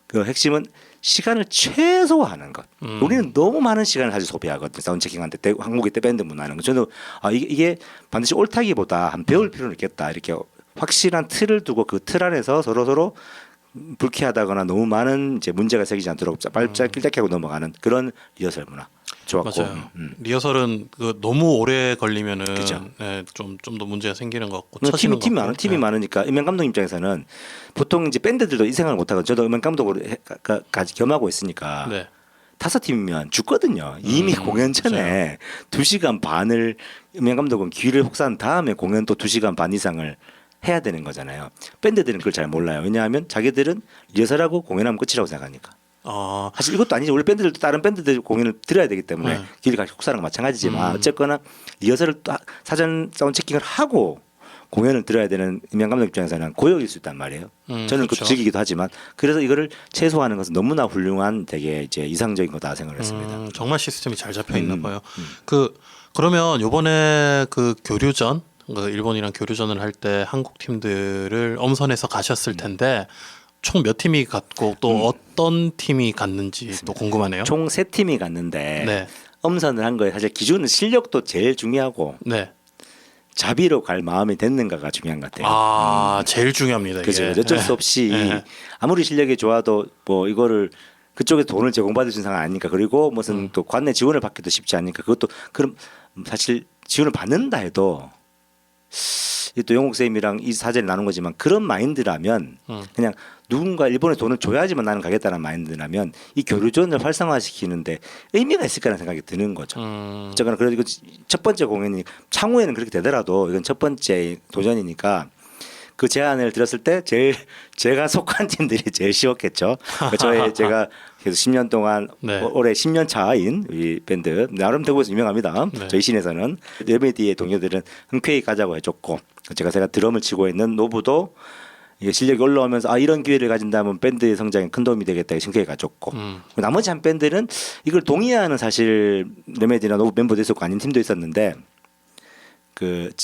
그 핵심은 시간을 최소화하는 것. 우리는 너무 많은 시간을 사실 소비하거든요. 사운드 체킹하는데 한국의 때 밴드 문화는 저는 이게 반드시 옳다기보다 한 배울 필요는 있겠다. 이렇게 확실한 틀을 두고 그 틀 안에서 서로 불쾌하다거나 너무 많은 이제 문제가 생기지 않도록 짧게 하고 넘어가는 그런 리허설 문화 좋았고. 맞아요. 리허설은 그 너무 오래 걸리면은 그죠. 네, 좀 더 문제가 생기는 것 같고 팀이 많으니까 음향 감독 입장에서는 보통 이제 밴드들도 이 생각을 못 하고 저도 음향 감독으로 까지 겸하고 있으니까 네. 5팀이면 죽거든요. 이미 공연 전에 2시간 반을 음향 감독은 귀를 혹사한 다음에 공연 또 2시간 반 이상을 해야 되는 거잖아요. 밴드들은 그걸 잘 몰라요. 왜냐하면 자기들은 리허설하고 공연하면 끝이라고 생각하니까. 사실 이것도 아니죠. 우리 밴드들도 다른 밴드들 공연을 들어야 되기 때문에 길이 가시 혹사랑 마찬가지지만 어쨌거나 리허설을 또 사전 사운드 체킹을 하고 공연을 들어야 되는 음향 감독 입장에서는 고역일 수 있단 말이에요. 저는 그렇죠. 그것도 즐기기도 하지만 그래서 이거를 최소화하는 것은 너무나 훌륭한 되게 이제 이상적인 거다 생각을 했습니다. 정말 시스템이 잘 잡혀 있나 봐요. 그러면 요번에 그 교류전 그 일본이랑 교류전을 할 때 한국 팀들을 엄선해서 가셨을 텐데 총 몇 팀이 갔고 또 어떤 팀이 갔는지 또 궁금하네요. 총 3팀이 갔는데 네. 엄선을 한 거예요. 사실 기준은 실력도 제일 중요하고 네. 자비로 갈 마음이 됐는가가 중요한 것 같아요. 제일 중요합니다. 이게. 그죠. 어쩔 수 없이 아무리 실력이 좋아도 뭐 이거를 그쪽에 돈을 제공받을 수 있는 상황 아니니까 그리고 무슨 또 관내 지원을 받기도 쉽지 않으니까 그것도 그럼 사실 지원을 받는다 해도 또 영국 쌤이랑 이 사제를 나눈 거지만 그런 마인드라면 그냥 누군가 일본에 돈을 줘야지만 나는 가겠다는 마인드라면 이 교류전을 활성화시키는데 의미가 있을까라는 생각이 드는 거죠. 어쨌거나 그래도 이거 첫 번째 공연이 향후에는 그렇게 되더라도 이건 첫 번째 도전이니까 그 제안을 들었을 때 제가 속한 팀들이 제일 쉬웠겠죠. 제가 계속 10년 동안 올해 10년 차인 우리 밴드 나름 대구에서 유명합니다. 저희 신에서는 레메디의 동료들은 흔쾌히 가자고 해줬고 제가 드럼을 치고 있는 노부도 이게 실력이 올라오면서 이런 기회를 가진다면 밴드의 성장에 큰 도움이 되겠다 흔쾌히 가졌고 나머지 한 밴드는 이걸 동의하는 사실 레메디나 노부 멤버도 있었고 아닌 팀도 있었는데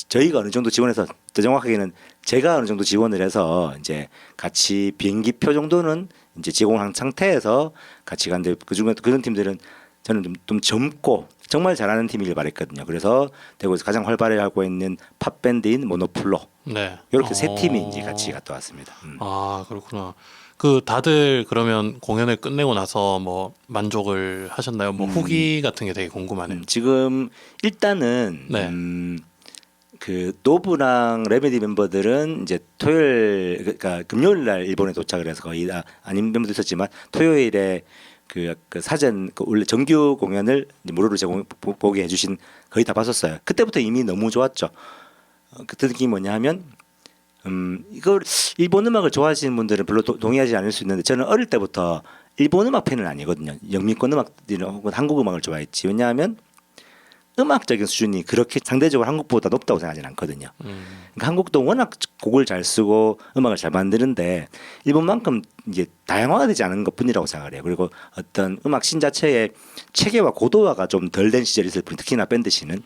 저희가 어느 정도 지원해서 더 정확하게는 제가 어느 정도 지원을 해서 이제 같이 비행기표 정도는 이제 제공한 상태에서 같이 갔는데 그중에 그런 팀들은 저는 좀 젊고 정말 잘하는 팀이길 바랬거든요. 그래서 대구에서 가장 활발해하고 있는 팝 밴드인 모노플로 이렇게 3팀이 이제 같이 갔다 왔습니다. 그렇구나. 그 다들 그러면 공연을 끝내고 나서 뭐 만족을 하셨나요? 뭐 후기 같은 게 되게 궁금하네요. 지금 일단은 그 노브랑 레메디 멤버들은 이제 토요일 그러니까 금요일 날 일본에 도착을 해서 거의 아닌 멤버도 있었지만 토요일에 그 사전 원래 정규 공연을 무료로 보게 해주신 거의 다 봤었어요. 그때부터 이미 너무 좋았죠. 그때 느낌이 뭐냐 하면 이걸 일본 음악을 좋아하시는 분들은 별로 동의하지 않을 수 있는데 저는 어릴 때부터 일본 음악 팬은 아니거든요. 영미권 음악이나 혹은 한국 음악을 좋아했지. 왜냐하면 음악적인 수준이 그렇게 상대적으로 한국보다 높다고 생각하지는 않거든요. 그러니까 한국도 워낙 곡을 잘 쓰고 음악을 잘 만드는데 일본만큼 이제 다양화가 되지 않은 것뿐이라고 생각을 해요. 그리고 어떤 음악 씬 자체의 체계와 고도화가 좀 덜 된 시절이 있을 뿐 특히나 밴드 씬은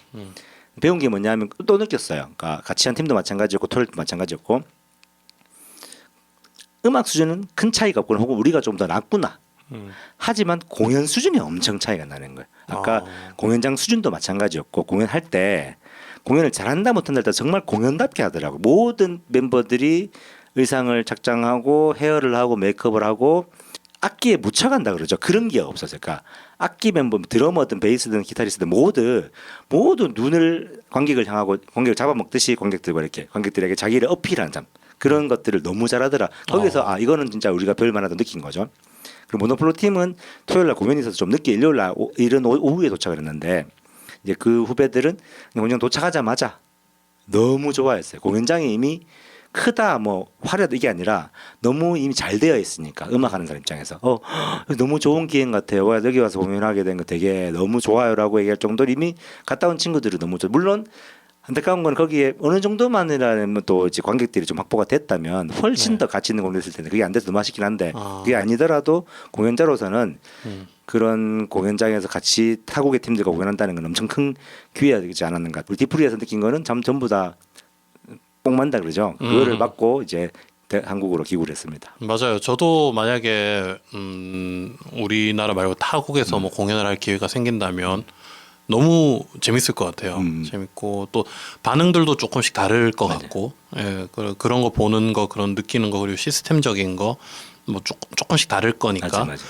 배운 게 뭐냐면 또 느꼈어요. 그러니까 같이 한 팀도 마찬가지였고 토요일도 마찬가지였고 음악 수준은 큰 차이가 없구나 혹은 우리가 좀 더 낫구나. 하지만 공연 수준이 엄청 차이가 나는 거예요. 아까 공연장 수준도 마찬가지였고 공연할 때 공연을 잘한다 못한다 할 때 정말 공연답게 하더라고요. 모든 멤버들이 의상을 착장하고 헤어를 하고 메이크업을 하고 악기에 묻혀간다 그러죠. 그런 게 없었어요. 그러니까 악기 멤버 드러머든 베이스든 기타리스트든 모두 눈을 관객을 향하고 관객을 잡아먹듯이 관객들에게 자기를 어필하는 그런 것들을 너무 잘하더라. 거기서 이거는 진짜 우리가 배울만하다 느낀 거죠. 그리고 모노플로 팀은 토요일 날 공연이 있어서 좀 늦게 일요일 날 이른 오후에 도착을 했는데 이제 그 후배들은 공연 도착하자마자 너무 좋아했어요. 공연장이 이미 크다 뭐 화려하다 이게 아니라 너무 이미 잘 되어 있으니까 음악하는 사람 입장에서 너무 좋은 기행 같아요. 와, 여기 와서 공연하게 된 거 되게 너무 좋아요라고 얘기할 정도로 이미 갔다 온 친구들은 너무 좋아. 물론 안타까운 건 거기에 어느 정도만이라면 또 이제 관객들이 좀 확보가 됐다면 훨씬 더 가치 있는 공연을 했을 텐데 그게 안 돼서 너무 아쉽긴 한데 그게 아니더라도 공연자로서는 그런 공연장에서 같이 타국의 팀들과 공연한다는 건 엄청 큰 기회이지 않았는가. 우리 디프리에서 느낀 거는 참 전부 다 뽕만다 그러죠. 그거를 받고 이제 한국으로 귀국을 했습니다. 맞아요. 저도 만약에 우리나라 말고 타국에서 뭐 공연을 할 기회가 생긴다면 너무 재밌을 것 같아요. 재밌고 또 반응들도 조금씩 다를 것 같고, 예, 그런 거 보는 거, 그런 느끼는 거 그리고 시스템적인 거 뭐 조금씩 다를 거니까. 맞아.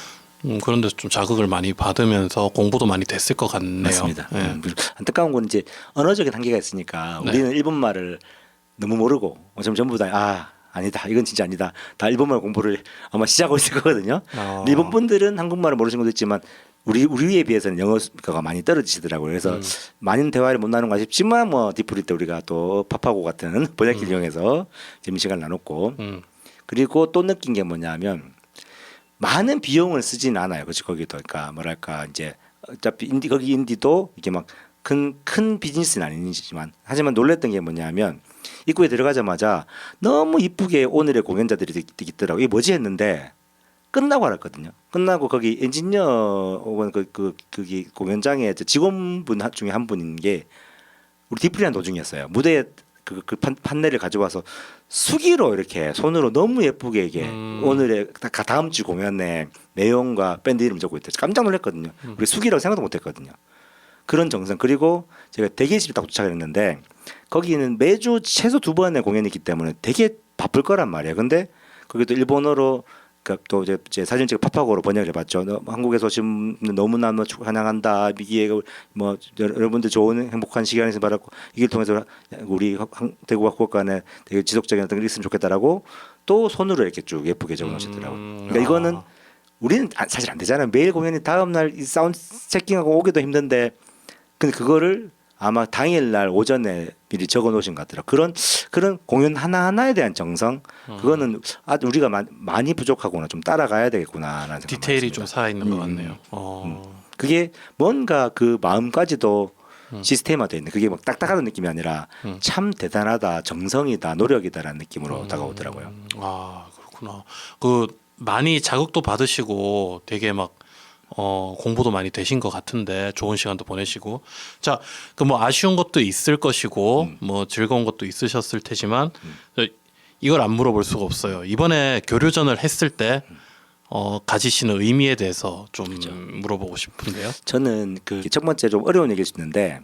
그런 데서 좀 자극을 많이 받으면서 공부도 많이 됐을 것 같네요. 맞습니다. 예. 안타까운 건 이제 언어적인 한계가 있으니까 우리는 일본말을 너무 모르고 전부 다 아니다 이건 진짜 아니다 다 일본말 공부를 아마 시작하고 있을 거거든요. 일본 분들은 한국말을 모르시는 것도 있지만 우리에 비해서는 영어가 많이 떨어지시더라고요. 그래서 많은 대화를 못 나누는 거 아쉽지만 뭐 디프리 때 우리가 또 팝하고 같은 번역기를 이용해서 재밌는 시간을 나눴고 그리고 또 느낀 게 뭐냐면 많은 비용을 쓰진 않아요. 그렇지 거기도 그러니까 뭐랄까 이제 어차피 거기 인디도 이게 막 큰 비즈니스는 아니지만 하지만 놀랬던 게 뭐냐면 입구에 들어가자마자 너무 이쁘게 오늘의 공연자들이 있더라고. 이게 뭐지 했는데 끝나고 알았거든요. 끝나고 거기 엔지니어 혹은 거기 공연장의 직원분 중에 한 분인 게 우리 디프리한 도중이었어요. 무대에 그 판넬을 가져와서 수기로 이렇게 손으로 너무 예쁘게 이게 오늘의 다음 주 공연의 내용과 밴드 이름 적고 있대요. 깜짝 놀랐거든요. 우리 수기라고 생각도 못했거든요. 그런 정성. 그리고 제가 대기실에 딱 도착을 했는데 거기는 매주 최소 2번의 공연이 있기 때문에 되게 바쁠 거란 말이에요. 근데 거기도 일본어로 또 이제 사진 찍고 팝하고로 번역을 해봤죠. 한국에서 오신 너무나 환영한다. 미기에 뭐 여러분들 좋은 행복한 시간을 바라고 이걸 통해서 우리 대구와 후쿠오카에 되게 지속적인 어떤 게 있으면 좋겠다라고 또 손으로 이렇게 쭉 예쁘게 적어놓으시더라고요. 그러니까 이거는 우리는 사실 안 되잖아요. 매일 공연이 다음 날 이 사운드 체킹하고 오기도 힘든데 근데 그거를 아마 당일날 오전에 미리 적어놓으신 것 같더라고요. 그런 공연 하나하나에 대한 정성 그거는 아주 우리가 많이 부족하구나. 좀 따라가야 되겠구나라는 생각이 디테일이 좀 살아있는 것 같네요. 그게 뭔가 그 마음까지도 시스템화되어 있는 그게 막 딱딱하다는 느낌이 아니라 참 대단하다, 정성이다, 노력이다라는 느낌으로 다가오더라고요. 아 그렇구나. 그 많이 자극도 받으시고 되게 막 공부도 많이 되신 것 같은데 좋은 시간도 보내시고 자, 그 뭐 아쉬운 것도 있을 것이고 뭐 즐거운 것도 있으셨을 테지만 이걸 안 물어볼 수가 없어요. 이번에 교류전을 했을 때 가지시는 의미에 대해서 좀 물어보고 싶은데요. 저는 그 첫 번째 좀 어려운 얘기일 수 있는데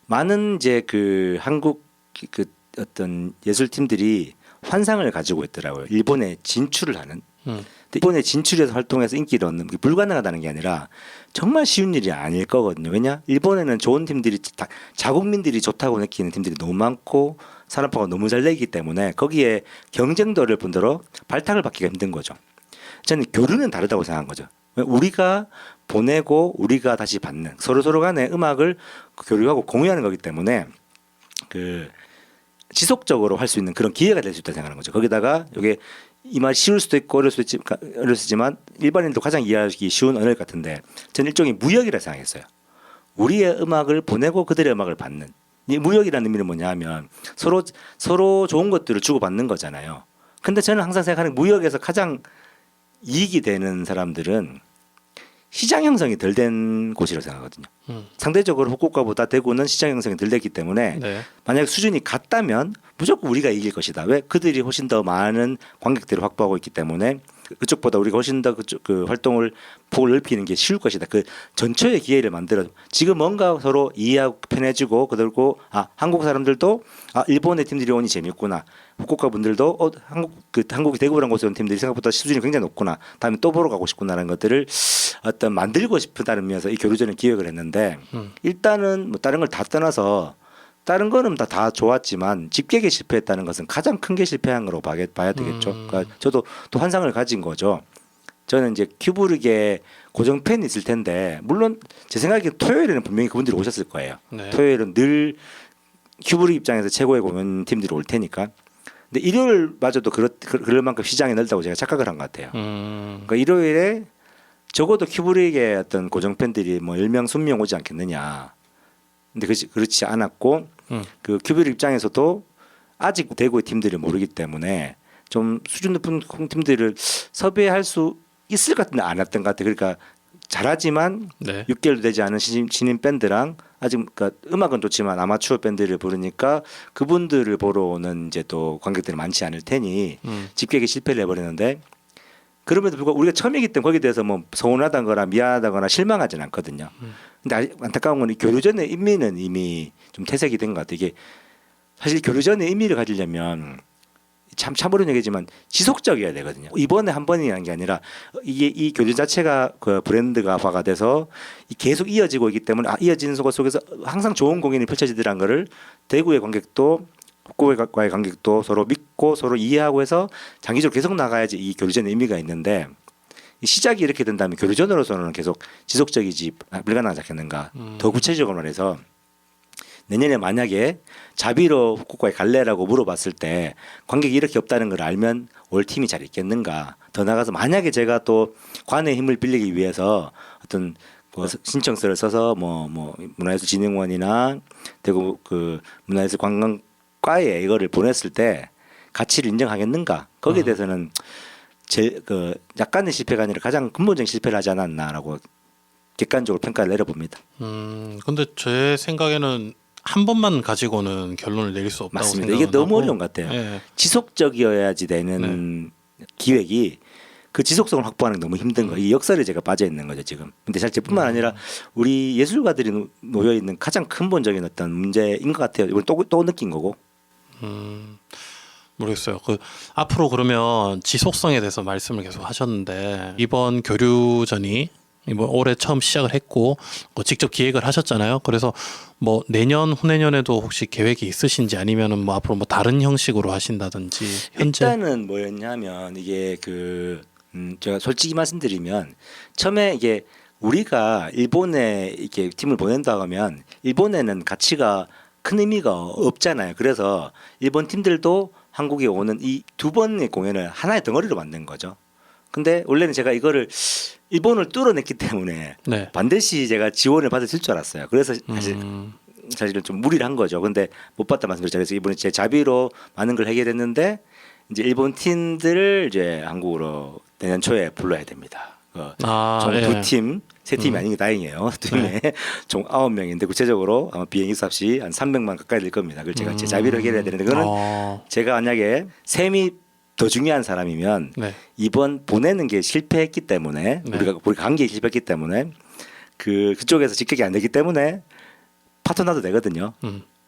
많은 이제 그 한국 그 어떤 예술팀들이 환상을 가지고 있더라고요. 일본에 진출을 하는. 일본에 진출해서 활동해서 인기를 얻는 게 불가능하다는 게 아니라 정말 쉬운 일이 아닐 거거든요. 왜냐? 일본에는 좋은 팀들이 자국민들이 좋다고 느끼는 팀들이 너무 많고 산업화가 너무 잘 되기 때문에 거기에 경쟁도를 분들어 발탁을 받기가 힘든 거죠. 저는 교류는 다르다고 생각한 거죠. 우리가 보내고 우리가 다시 받는 서로 간에 음악을 교류하고 공유하는 거기 때문에 그 지속적으로 할 수 있는 그런 기회가 될 수 있다고 생각하는 거죠. 거기다가 이게 이 말이 쉬울 수도 있고 어려울 수 있지만 일반인도 가장 이해하기 쉬운 언어 같은데 저는 일종의 무역이라 생각했어요. 우리의 음악을 보내고 그들의 음악을 받는 이 무역이라는 의미는 뭐냐 하면 서로 좋은 것들을 주고받는 거잖아요. 근데 저는 항상 생각하는 무역에서 가장 이익이 되는 사람들은 시장 형성이 덜 된 곳이라고 생각하거든요. 상대적으로 후쿠오카보다 대구는 시장 형성이 덜 됐기 때문에 만약 수준이 같다면 무조건 우리가 이길 것이다. 왜? 그들이 훨씬 더 많은 관객들을 확보하고 있기 때문에 그쪽보다 우리가 훨씬 더 그 활동을 폭을 넓히는 게 쉬울 것이다. 그 전초의 기회를 만들어 지금 뭔가 서로 이해하고 편해지고 그들고 한국 사람들도 일본의 팀들이 오니 재밌구나. 후쿠오카 분들도 한국이 대구라는 곳에 온 팀들이 생각보다 수준이 굉장히 높구나. 다음에 또 보러 가고 싶구나라는 것들을 어떤 만들고 싶다는 면에서 이 교류전을 기획을 했는데 일단은 뭐 다른 걸 다 떠나서 다른 거는 다 좋았지만 집객에 실패했다는 것은 가장 큰 게 실패한 거로 봐야 되겠죠. 그러니까 저도 또 환상을 가진 거죠. 저는 이제 큐브릭의 고정 팬이 있을 텐데 물론 제 생각에 토요일에는 분명히 그분들이 오셨을 거예요. 토요일은 늘 큐브릭 입장에서 최고의 공연 팀들이 올 테니까. 근데 일요일마저도 그럴 만큼 시장이 넓다고 제가 착각을 한 것 같아요. 그러니까 일요일에 적어도 큐브릭의 어떤 고정 팬들이 뭐 10명, 20명 오지 않겠느냐. 근데 그렇지 않았고 그 큐브릭 입장에서도 아직 대구의 팀들을 모르기 때문에 좀 수준 높은 팀들을 섭외할 수 있을 것 같은데 안 했던 것 같아요. 그러니까 잘하지만 네. 6개월도 되지 않은 신인 밴드랑 아직 그러니까 음악은 좋지만 아마추어 밴드를 부르니까 그분들을 보러 오는 이제 또 관객들이 많지 않을 테니 집객에 실패를 해버리는데 그럼에도 불구하고 우리가 처음이기 때문에 거기에 대해서 뭐 서운하다거나 미안하다거나 실망하지는 않거든요. 근데 안타까운 건 이 교류전의 의미는 이미 좀 퇴색이 된 것 같아요. 이게 사실 교류전의 의미를 가지려면 참으로 얘기지만 지속적이어야 되거든요. 이번에 한 번이라는 게 아니라 이게 이 교류 자체가 그 브랜드가화가 돼서 계속 이어지고 있기 때문에 이어지는 속에서 항상 좋은 공연이 펼쳐지더라는 거를 대구의 관객도 북구과의 관객도 서로 믿고 서로 이해하고 해서 장기적으로 계속 나가야지 이 교류전의 의미가 있는데 이 시작이 이렇게 된다면 교류전으로서는 계속 지속적이지 불가능하지 않겠는가. 더 구체적으로 말해서 내년에 만약에 자비로 북구과에 갈래라고 물어봤을 때 관객이 이렇게 없다는 걸 알면 올 팀이 잘 있겠는가. 더 나가서 만약에 제가 또 관의 힘을 빌리기 위해서 어떤 뭐 신청서를 써서 뭐 문화예술진흥원이나 대구 그 문화예술 관광과에 이거를 보냈을 때 가치를 인정하겠는가. 거기에 대해서는 그 약간의 실패가 아니라 가장 근본적인 실패를 하지 않았나라고 객관적으로 평가를 내려봅니다. 근데 제 생각에는 한 번만 가지고는 결론을 내릴 수 없다고 맞습니다. 생각하고 이게 너무 어려운 것 같아요. 네. 지속적이어야지 되는 기획이 그 지속성을 확보하는 게 너무 힘든 거예요. 이 역설에 제가 빠져 있는 거죠 지금. 근데 사실 뿐만 아니라 우리 예술가들이 놓여 있는 가장 근본적인 어떤 문제인 것 같아요. 이걸 또 느낀 거고. 모르겠어요. 그 앞으로 그러면 지속성에 대해서 말씀을 계속 하셨는데 이번 교류전이 이번 올해 처음 시작을 했고 직접 기획을 하셨잖아요. 그래서 뭐 내년 후내년에도 혹시 계획이 있으신지 아니면은 뭐 앞으로 뭐 다른 형식으로 하신다든지 현재 일단은 뭐였냐면 이게 제가 솔직히 말씀드리면 처음에 이게 우리가 일본에 이렇게 팀을 보낸다 하면 일본에는 가치가 큰 의미가 없잖아요. 그래서 일본 팀들도 한국에 오는 이 두 번의 공연을 하나의 덩어리로 만든 거죠. 근데 원래는 제가 이거를 일본을 뚫어냈기 때문에 네. 반드시 제가 지원을 받을 줄 알았어요. 그래서 사실은 좀 무리를 한 거죠. 근데 못 받다 말씀드렸죠. 그래서 이번에 제 자비로 많은 걸 해결했는데 이제 일본 팀들을 이제 한국으로 내년 초에 불러야 됩니다. 총 두 팀, 세 팀이 아닌 게 다행이에요. 두 팀에 총 9명인데 구체적으로 아마 비행 기값이 한 300만 가까이 될 겁니다. 그걸 제가 제 자비로 해결해야 되는데 그거는 제가 만약에 셈이 더 중요한 사람이면 이번 보내는 게 실패했기 때문에 우리가 관계에 실패했기 때문에 그쪽에서 직격이 안 되기 때문에 파토나도 되거든요.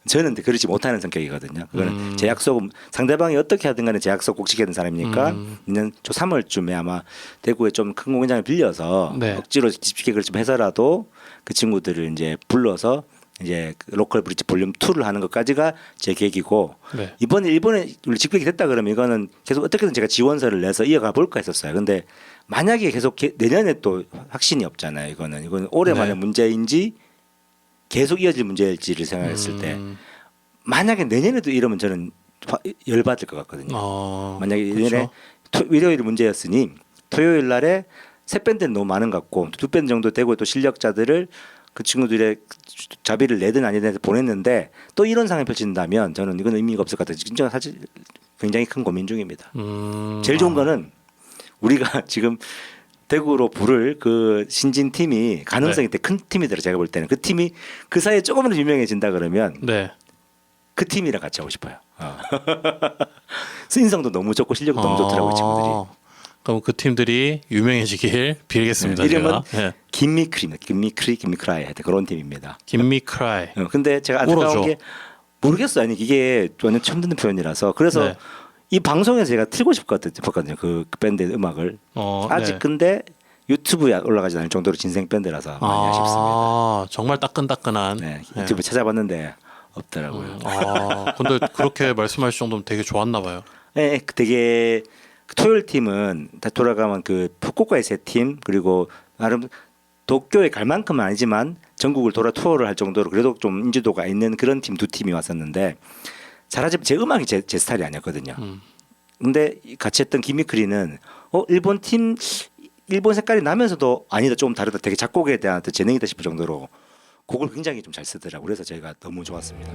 저는 그렇지 못하는 성격이거든요. 그거는 제 약속은 상대방이 어떻게 하든 간에 제 약속 꼭 지켜야 되는 사람이니까 내년 초 3월쯤에 아마 대구에 좀 큰 공연장을 빌려서 억지로 집계를 좀 해서라도 그 친구들을 이제 불러서 이제 로컬 브릿지 볼륨 2를 하는 것까지가 제 계획이고 이번에 일본에 우리 집계가 됐다 그러면 이거는 계속 어떻게든 제가 지원서를 내서 이어가 볼까 했었어요. 근데 만약에 계속 내년에 또 확신이 없잖아요. 이거는 올해만의 문제인지 계속 이어질 문제일지를 생각했을 때 만약에 내년에도 이러면 저는 열받을 것 같거든요. 만약에 내년에 일요일이 문제였으니 토요일 날에 세 밴드는 너무 많은 것 같고 두 밴드 정도 되고 또 실력자들을 그 친구들의 자비를 내든 아니든 보냈는데 또 이런 상황이 펼친다면 저는 이건 의미가 없을 것 같아요. 진짜 사실 굉장히 큰 고민 중입니다. 제일 좋은 거는 우리가 지금 대구로 부를 그 신진 팀이 가능성이 큰 팀이더라. 제가 볼 때는 그 팀이 그 사이에 조금이라도 유명해진다 그러면 그 팀이랑 같이 하고 싶어요. 인성도 너무 좋고 실력도 너무 좋더라고요, 친구들이. 그럼 그 팀들이 유명해지길 빌겠습니다. 이름은 김미크리입니다. 김미크라이 하여튼 그런 팀입니다. 김미크라이. 근데 제가 안타까운 게 모르겠어요. 아니 이게 완전 처음 듣는 표현이라서 그래서 이 방송에서 제가 틀고 싶었거든요. 그 밴드의 음악을. 아직 근데 유튜브에 올라가지 않을 정도로 진생 밴드라서 많이 아쉽습니다. 정말 따끈따끈한. 유튜브 찾아봤는데 없더라고요. 근데 그렇게 말씀하실 정도면 되게 좋았나 봐요. 네, 되게 토요일 팀은 다 돌아가면 그 후쿠오카의 세 팀 그리고 나름 도쿄에 갈 만큼은 아니지만 전국을 돌아 투어를 할 정도로 그래도 좀 인지도가 있는 그런 팀 두 팀이 왔었는데 잘하지만 제 음악이 제 스타일이 아니었거든요. 근데 같이 했던 기미크리는 일본 색깔이 나면서도 아니다 좀 다르다 되게 작곡에 대한 어떤 재능이다 싶을 정도로 곡을 굉장히 좀 잘 쓰더라고요. 그래서 제가 너무 좋았습니다.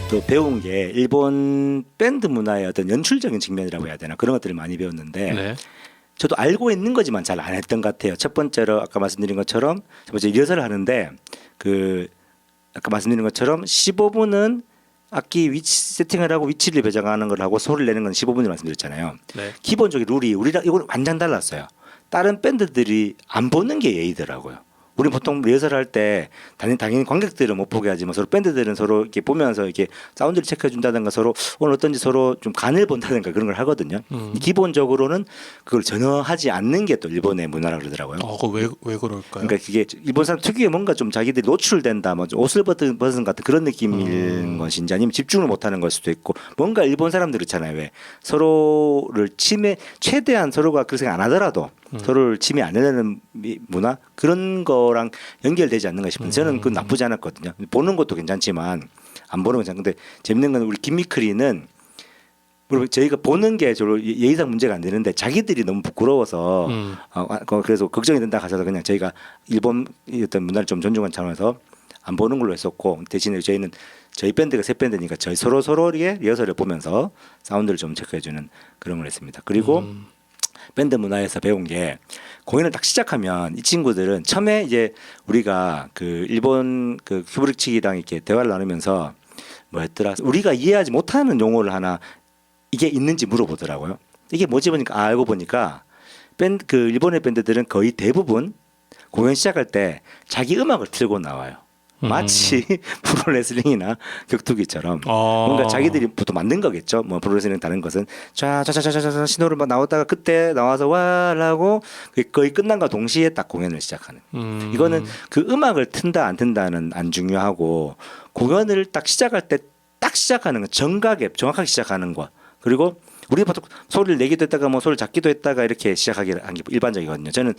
또 배운 게 일본 밴드 문화의 어떤 연출적인 측면이라고 해야 되나 그런 것들을 많이 배웠는데 네. 저도 알고 있는 거지만 잘 안 했던 것 같아요. 첫 번째로 아까 말씀드린 것처럼 첫 번째 리허설을 하는데 아까 말씀드린 것처럼 15분은 악기 위치 세팅을 하고 위치를 배정하는 걸 하고 소리를 내는 건 15분이라고 말씀드렸잖아요. 네. 기본적인 룰이 우리랑 이건 완전 달랐어요. 다른 밴드들이 안 보는 게 예의더라고요. 우리 보통 리허설 할 때 당연히 관객들은 못 보게 하지만 서로 밴드들은 서로 이렇게 보면서 이렇게 사운드를 체크해 준다든가 서로 오늘 어떤지 서로 좀 간을 본다든가 그런 걸 하거든요. 기본적으로는 그걸 전혀 하지 않는 게 또 일본의 문화라 그러더라고요. 왜 그럴까요? 그러니까 그게 일본 사람 특유의 뭔가 좀 자기들이 노출된다, 뭐 옷을 벗은 같은 그런 느낌인 것인지 아니면 집중을 못하는 걸 수도 있고 뭔가 일본 사람들 있잖아요. 왜 서로를 최대한 서로가 그렇게 생각 안 하더라도 서로를 침해 안 하는 문화 그런 거랑 연결되지 않는가 싶은데 저는 그건 나쁘지 않았거든요. 보는 것도 괜찮지만 안 보는 건 괜찮은데 재밌는 건 우리 김미크리는 저희가 보는 게 저로 예의상 문제가 안 되는데 자기들이 너무 부끄러워서 그래서 걱정이 된다 하셔서 그냥 저희가 일본 어떤 문화를 좀 존중한 차원에서 안 보는 걸로 했었고 대신에 저희는 저희 밴드가 세 밴드니까 저희 서로의 리허설을 보면서 사운드를 좀 체크해주는 그런 걸 했습니다. 그리고 밴드 문화에서 배운 게 공연을 딱 시작하면 이 친구들은 처음에 이제 우리가 그 일본 그 큐브릭 측이랑 이렇게 대화를 나누면서 뭐였더라 우리가 이해하지 못하는 용어를 하나 이게 있는지 물어보더라고요. 이게 뭐지 보니까 알고 보니까 그 일본의 밴드들은 거의 대부분 공연 시작할 때 자기 음악을 틀고 나와요. 마치 프로레슬링이나 격투기처럼 뭔가 자기들이 보통 만든 거겠죠. 뭐 프로레슬링 다른 것은 쫙쫙쫙쫙 신호를 막 나오다가 그때 나와서 와라고 거의 끝난과 동시에 딱 공연을 시작하는. 이거는 그 음악을 튼다 안 튼다는 안 중요하고 공연을 딱 시작할 때 딱 시작하는 거 정각에 정확하게 시작하는 거. 그리고 우리 보통 소리를 내기도 했다가 뭐 소리를 작기도 했다가 이렇게 시작하기 한 게 일반적이거든요. 저는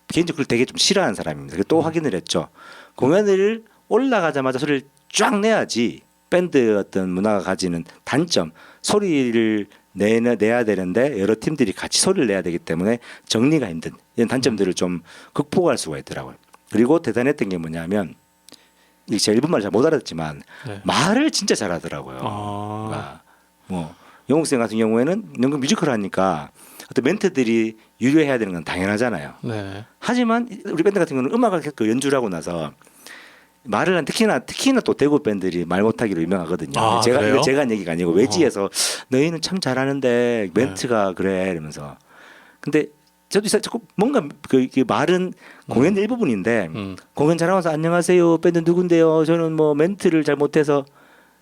개인적으로 그걸 되게 좀 싫어하는 사람입니다. 또 확인을 했죠. 공연을 올라가자마자 소리를 쫙 내야지 밴드 어떤 문화가 가지는 단점 소리를 내야 되는데 여러 팀들이 같이 소리를 내야 되기 때문에 정리가 힘든 이런 단점들을 좀 극복할 수가 있더라고요. 그리고 대단했던 게 뭐냐면 제가 일본말 잘 못 알아듣지만 말을 진짜 잘하더라고요. 그러니까 뭐 영국생 같은 경우에는 연극 뮤지컬 하니까 어떤 멘트들이 유려해야 되는 건 당연하잖아요. 네. 하지만 우리 밴드 같은 경우는 음악을 연주를 하고 나서 말을 한 특히나 또 대구 밴드들이 말 못하기로 유명하거든요. 제가 한 얘기가 아니고 외지에서 너희는 참 잘하는데 멘트가 그래 이러면서 근데 저도 자꾸 뭔가 그 말은 공연 일부분인데 공연 잘하면서 안녕하세요 밴드 누군데요 저는 뭐 멘트를 잘 못해서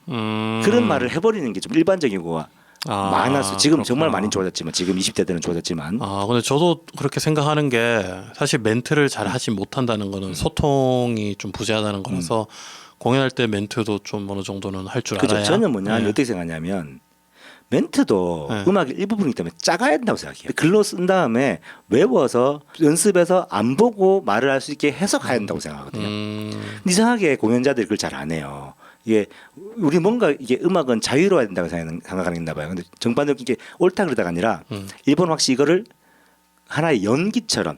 그런 말을 해버리는 게 좀 일반적이고 많았어. 지금 그렇구나. 정말 많이 좋아졌지만 지금 20대들은 좋아졌지만. 근데 저도 그렇게 생각하는 게 사실 멘트를 잘 하지 못한다는 거는 소통이 좀 부재하다는 거라서 공연할 때 멘트도 좀 어느 정도는 할 줄 알아야. 저는 어떻게 생각하냐면 멘트도 음악의 일부분이기 때문에 작아야 된다고 생각해요. 글로 쓴 다음에 외워서 연습해서 안 보고 말을 할 수 있게 해서 가야 된다고 생각하거든요. 이상하게 공연자들이 그걸 잘 안 해요. 이게 우리 뭔가 이게 음악은 자유로워야 된다고 생각하는가 봐요. 근데 정반대로 이게 옳다 그러다가 아니라 일본은 확실히 이거를 하나의 연기처럼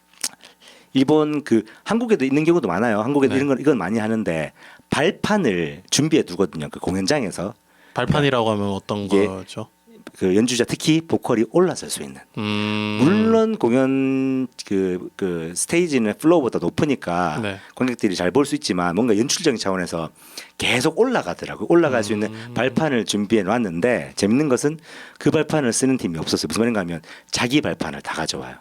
일본 그 한국에도 있는 경우도 많아요. 한국에도 네. 이건 많이 하는데 발판을 준비해 두거든요. 그 공연장에서 발판이라고 하면 어떤 이게 거죠? 그 연주자 특히 보컬이 올라설 수 있는. 물론 공연 그 스테이지는 플로어보다 높으니까 네. 관객들이 잘 볼 수 있지만 뭔가 연출적인 차원에서 계속 올라가더라고요. 올라갈 수 있는 발판을 준비해 놨는데 재밌는 것은 그 발판을 쓰는 팀이 없었어요. 무슨 말인가 하면 자기 발판을 다 가져와요.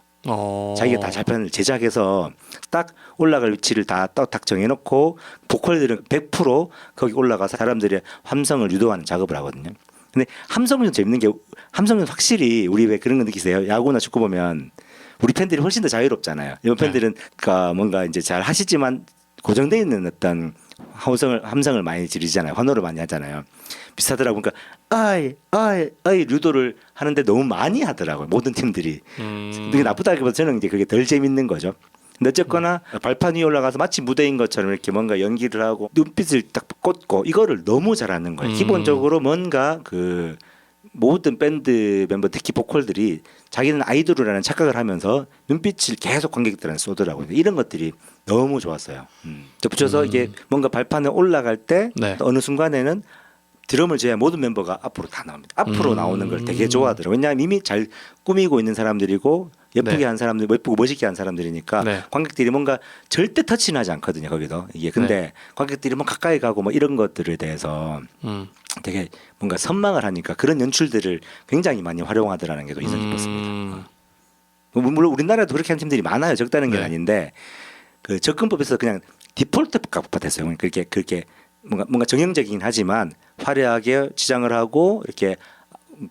자기가 다 발판을 제작해서 딱 올라갈 위치를 딱 정해놓고 보컬들은 100% 거기 올라가서 사람들의 함성을 유도하는 작업을 하거든요. 근데 함성은 좀 재밌는 게 함성은 확실히 우리 왜 그런 거 느끼세요? 야구나 축구 보면 우리 팬들이 훨씬 더 자유롭잖아요. 일본 팬들은 그러니까 뭔가 이제 잘 하시지만 고정되어 있는 어떤 함성을 많이 지르잖아요. 환호를 많이 하잖아요. 비슷하더라고. 그러니까 아이 유도를 하는데 너무 많이 하더라고요. 모든 팀들이. 그게 나쁘다기보다 저는 이제 그게 덜 재밌는 거죠. 근데 어쨌거나 발판 위에 올라가서 마치 무대인 것처럼 이렇게 뭔가 연기를 하고 눈빛을 딱 꽂고 이거를 너무 잘하는 거예요. 기본적으로 뭔가 그 모든 밴드 멤버 특히 보컬들이 자기는 아이돌이라는 착각을 하면서 눈빛을 계속 관객들한테 쏘더라고요. 이런 것들이 너무 좋았어요. 덧붙여서 이게 뭔가 발판에 올라갈 때 네. 어느 순간에는 드럼을 제외한 모든 멤버가 앞으로 다 나옵니다. 앞으로 나오는 걸 되게 좋아하더라고요. 왜냐하면 이미 잘 꾸미고 있는 사람들이고 예쁘게 네. 한 사람들, 예쁘고 멋있게 한 사람들이니까 네. 관객들이 뭔가 절대 터치는 하지 않거든요. 거기도 이게 근데 관객들이 뭐 가까이 가고 뭐 이런 것들에 대해서 되게 뭔가 선망을 하니까 그런 연출들을 굉장히 많이 활용하더라는 게 또 인상 깊었습니다. 물론 우리나라도 그렇게 하는 팀들이 많아요. 적다는 게 네. 아닌데 그 접근법에서 그냥 디폴트 값 같았어요. 그렇게 뭔가 정형적이긴 하지만 화려하게 지장을 하고 이렇게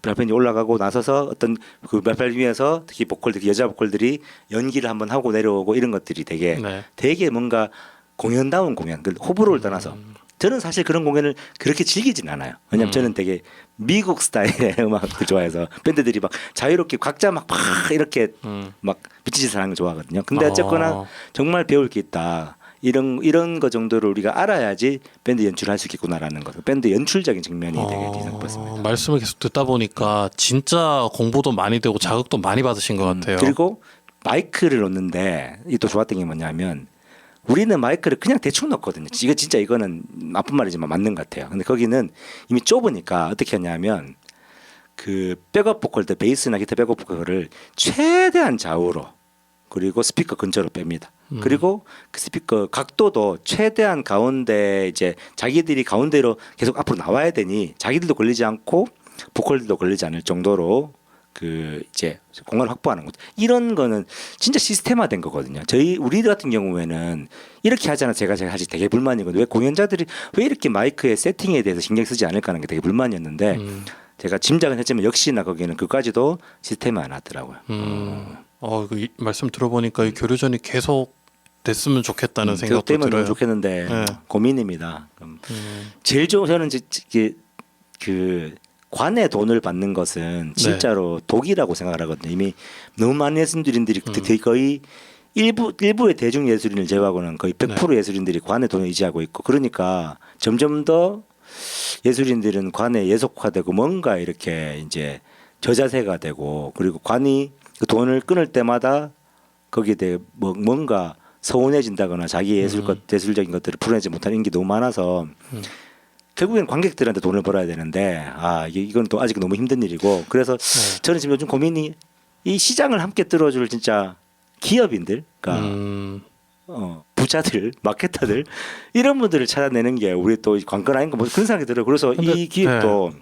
발판이 올라가고 나서서 어떤 그 발판 위에서 특히 여자 보컬들이 연기를 한번 하고 내려오고 이런 것들이 되게 뭔가 공연다운 공연, 그 호불호를 떠나서 저는 사실 그런 공연을 그렇게 즐기진 않아요. 왜냐면 저는 되게 미국 스타일의 음악을 좋아해서 밴드들이 막 자유롭게 각자 막 이렇게 막 미친 짓을 하는 걸 좋아하거든요. 근데 어쨌거나 정말 배울 게 있다. 이런 거 정도를 우리가 알아야지 밴드 연출을 할 수 있겠구나라는 거. 밴드 연출적인 측면이 되게 인상 깊었습니다. 말씀을 계속 듣다 보니까 진짜 공부도 많이 되고 자극도 많이 받으신 것 같아요. 그리고 마이크를 놓는데 이 또 좋았던 게 뭐냐면 우리는 마이크를 그냥 대충 넣거든요. 이거는 나쁜 말이지만 맞는 것 같아요. 근데 거기는 이미 좁으니까 어떻게 하냐면 그 백업 보컬, 베이스나 기타 백업 보컬을 최대한 좌우로 그리고 스피커 근처로 뺍니다. 그리고 그 스피커 각도도 최대한 가운데 이제 자기들이 가운데로 계속 앞으로 나와야 되니 자기들도 걸리지 않고 보컬들도 걸리지 않을 정도로 그 이제 공간을 확보하는 거죠. 이런 거는 진짜 시스템화된 거거든요. 우리 같은 경우에는 이렇게 하잖아. 제가 사실 되게 불만이거든요. 왜 공연자들이 왜 이렇게 마이크의 세팅에 대해서 신경 쓰지 않을까 하는 게 되게 불만이었는데 제가 짐작은 했지만 역시나 거기는 그까지도 시스템이 안 왔더라고요. 그 말씀 들어보니까 이 교류전이 계속 됐으면 좋겠다는 생각도 되면 들어요. 너무 좋겠는데 네. 고민입니다. 제일 좋은 저는 그 관의 돈을 받는 것은 진짜로 독이라고 생각을 하거든요. 이미 너무 많은 예술인들이 거의 일부의 대중 예술인을 제외하고는 거의 100% 예술인들이 관의 돈을 의지하고 있고 그러니까 점점 더 예술인들은 관에 예속화되고 뭔가 이렇게 이제 저자세가 되고 그리고 관이 그 돈을 끊을 때마다 거기에 대해 뭔가 서운해진다거나 자기 예술적인 것들을 풀어내지 못하는 인기 너무 많아서 결국엔 관객들한테 돈을 벌어야 되는데 이건 또 아직 너무 힘든 일이고 그래서 저는 지금 요즘 고민이 이 시장을 함께 뚫어줄 진짜 기업인들, 그러니까 부자들, 마케터들 이런 분들을 찾아내는 게 우리 또 관건 아닌가 뭐 그런 생각이 들어요. 그래서 이 기획도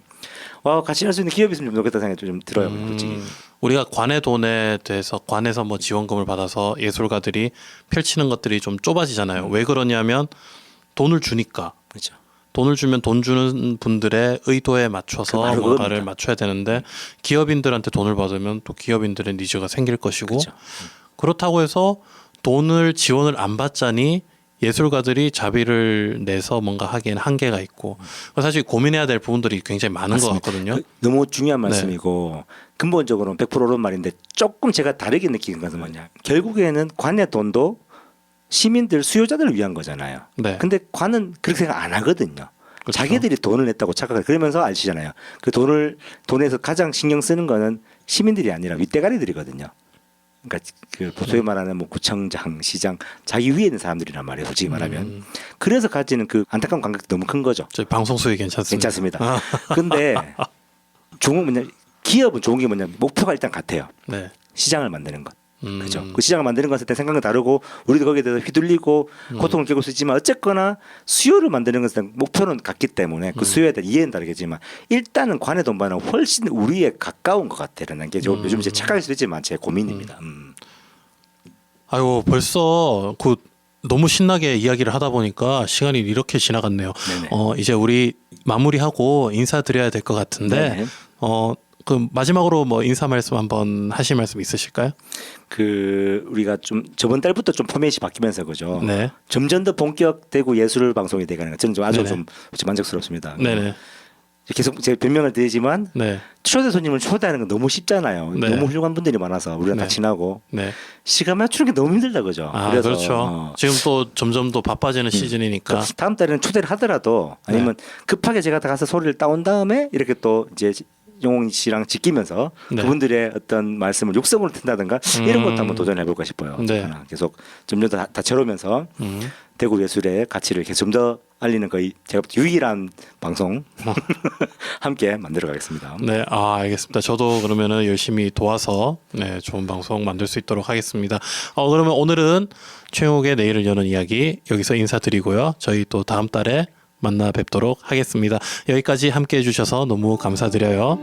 같이 할 수 있는 기업이 있으면 좀 좋겠다 생각이 좀 들어요. 솔직히. 우리가 관의 돈에 대해서 관에서 뭐 지원금을 받아서 예술가들이 펼치는 것들이 좀 좁아지잖아요. 왜 그러냐면 돈을 주니까. 그렇죠. 돈을 주면 돈 주는 분들의 의도에 맞춰서 뭔가를 맞춰야 되는데 기업인들한테 돈을 받으면 또 기업인들의 니즈가 생길 것이고 그렇죠. 그렇다고 해서 돈을 지원을 안 받자니 예술가들이 자비를 내서 뭔가 하기엔 한계가 있고 사실 고민해야 될 부분들이 굉장히 많은 맞습니다. 것 같거든요. 너무 중요한 말씀이고 근본적으로는 100% 옳은 말인데 조금 제가 다르게 느끼는 것은 뭐냐. 결국에는 관의 돈도 시민들 수요자들을 위한 거잖아요. 네. 근데 관은 그렇게 생각 안 하거든요. 그렇죠. 자기들이 돈을 냈다고 착각을 그러면서 아시잖아요. 그 돈에서 가장 신경 쓰는 거는 시민들이 아니라 윗대가리들이거든요. 그러니까 그 소위 말하는 뭐 구청장, 시장 자기 위에 있는 사람들이란 말이에요. 솔직히 말하면. 그래서 가지는 그 안타까운 감각이 너무 큰 거죠. 저희 방송 수익 괜찮습니다. 괜찮습니다. 근데 좋은 건 뭐냐? 기업은 좋은 게 뭐냐? 목표가 일단 같아요. 네. 시장을 만드는 것. 그죠. 그 시장을 만드는 것에 대한 생각은 다르고 우리도 거기에 대해서 휘둘리고 고통을 겪을 수 있지만 어쨌거나 수요를 만드는 것에 대한 목표는 같기 때문에 그 수요에 대한 이해는 다르겠지만 일단은 관의 돈반은 훨씬 우리에 가까운 것 같다는 게 요즘 제 착각일 수도 있지만 제 고민입니다. 아이고 벌써 그 너무 신나게 이야기를 하다 보니까 시간이 이렇게 지나갔네요. 네네. 이제 우리 마무리하고 인사드려야 될 것 같은데 네네. 그 마지막으로 뭐 인사 말씀 한번 하실 말씀 있으실까요? 그 우리가 좀 저번 달부터 좀 포맷이 바뀌면서 그죠. 네. 점점 더 본격되고 예술 방송이 되가는 것 저는 좀 아주 네네. 좀 만족스럽습니다. 네네. 계속 제 변명을 드리지만 네. 초대 손님을 초대하는 건 너무 쉽잖아요. 네. 너무 훌륭한 분들이 많아서 우리가 네. 다 친하고 네. 시간 맞추는 게 너무 힘들다 그죠. 아 그래서 그렇죠. 지금 또 점점 더 바빠지는 시즌이니까. 다음 달에는 초대를 하더라도 아니면 급하게 제가 다 가서 소리를 따온 다음에 이렇게 또 이제 용홍 씨랑 지키면서 네. 그분들의 어떤 말씀을 육성으로 튼다든가 이런 것도 한번 도전해 볼까 싶어요. 네. 하나 계속 점점 더 다채로우면서 대구 예술의 가치를 계속 좀 더 알리는 거의 제가 볼 때 유일한 방송 함께 만들어 가겠습니다. 네, 알겠습니다. 저도 그러면은 열심히 도와서 네, 좋은 방송 만들 수 있도록 하겠습니다. 그러면 오늘은 최용욱의 내일을 여는 이야기 여기서 인사드리고요. 저희 또 다음 달에 만나 뵙도록 하겠습니다. 여기까지 함께 해주셔서 너무 감사드려요.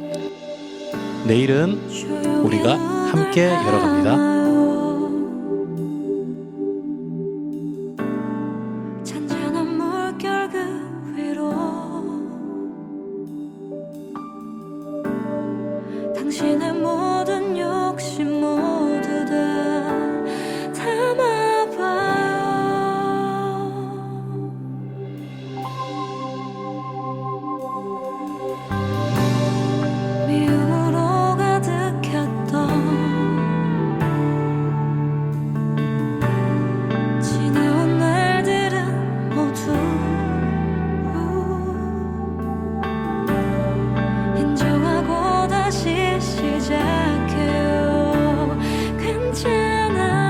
내일은 우리가 함께 열어갑니다. 잔잔한 물결 그 위로 당신의 모든 욕심 모두 다 담아봐요. 미움으로 가득했던 지나온 날들은 모두 인정하고 다시 시작해요. 괜찮아.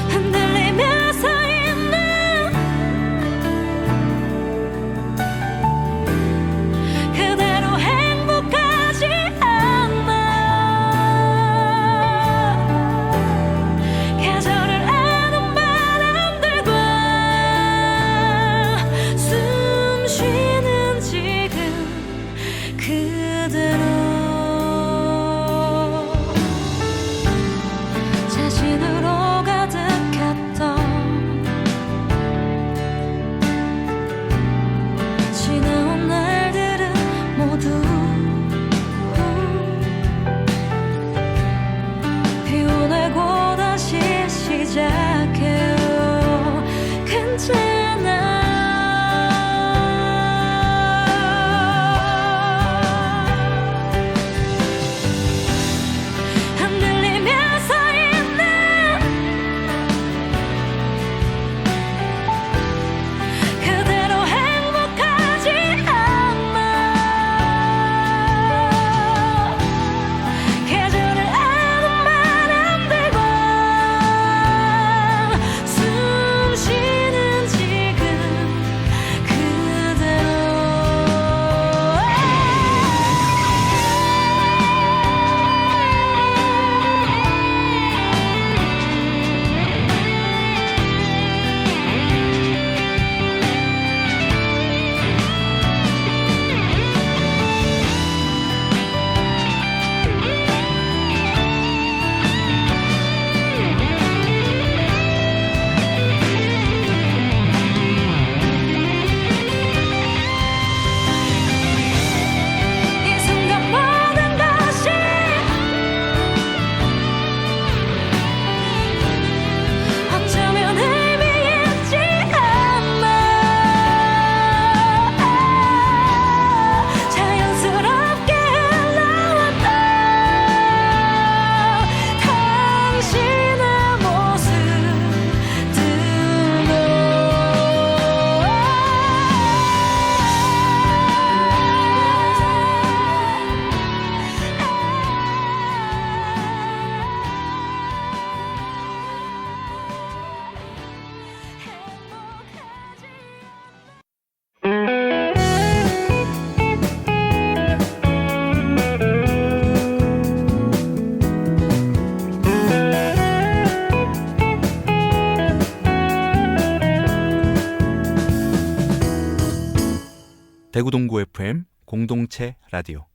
흔들리면서 있는 그대로 행복하지 않아. 대구 동구 FM 공동체 라디오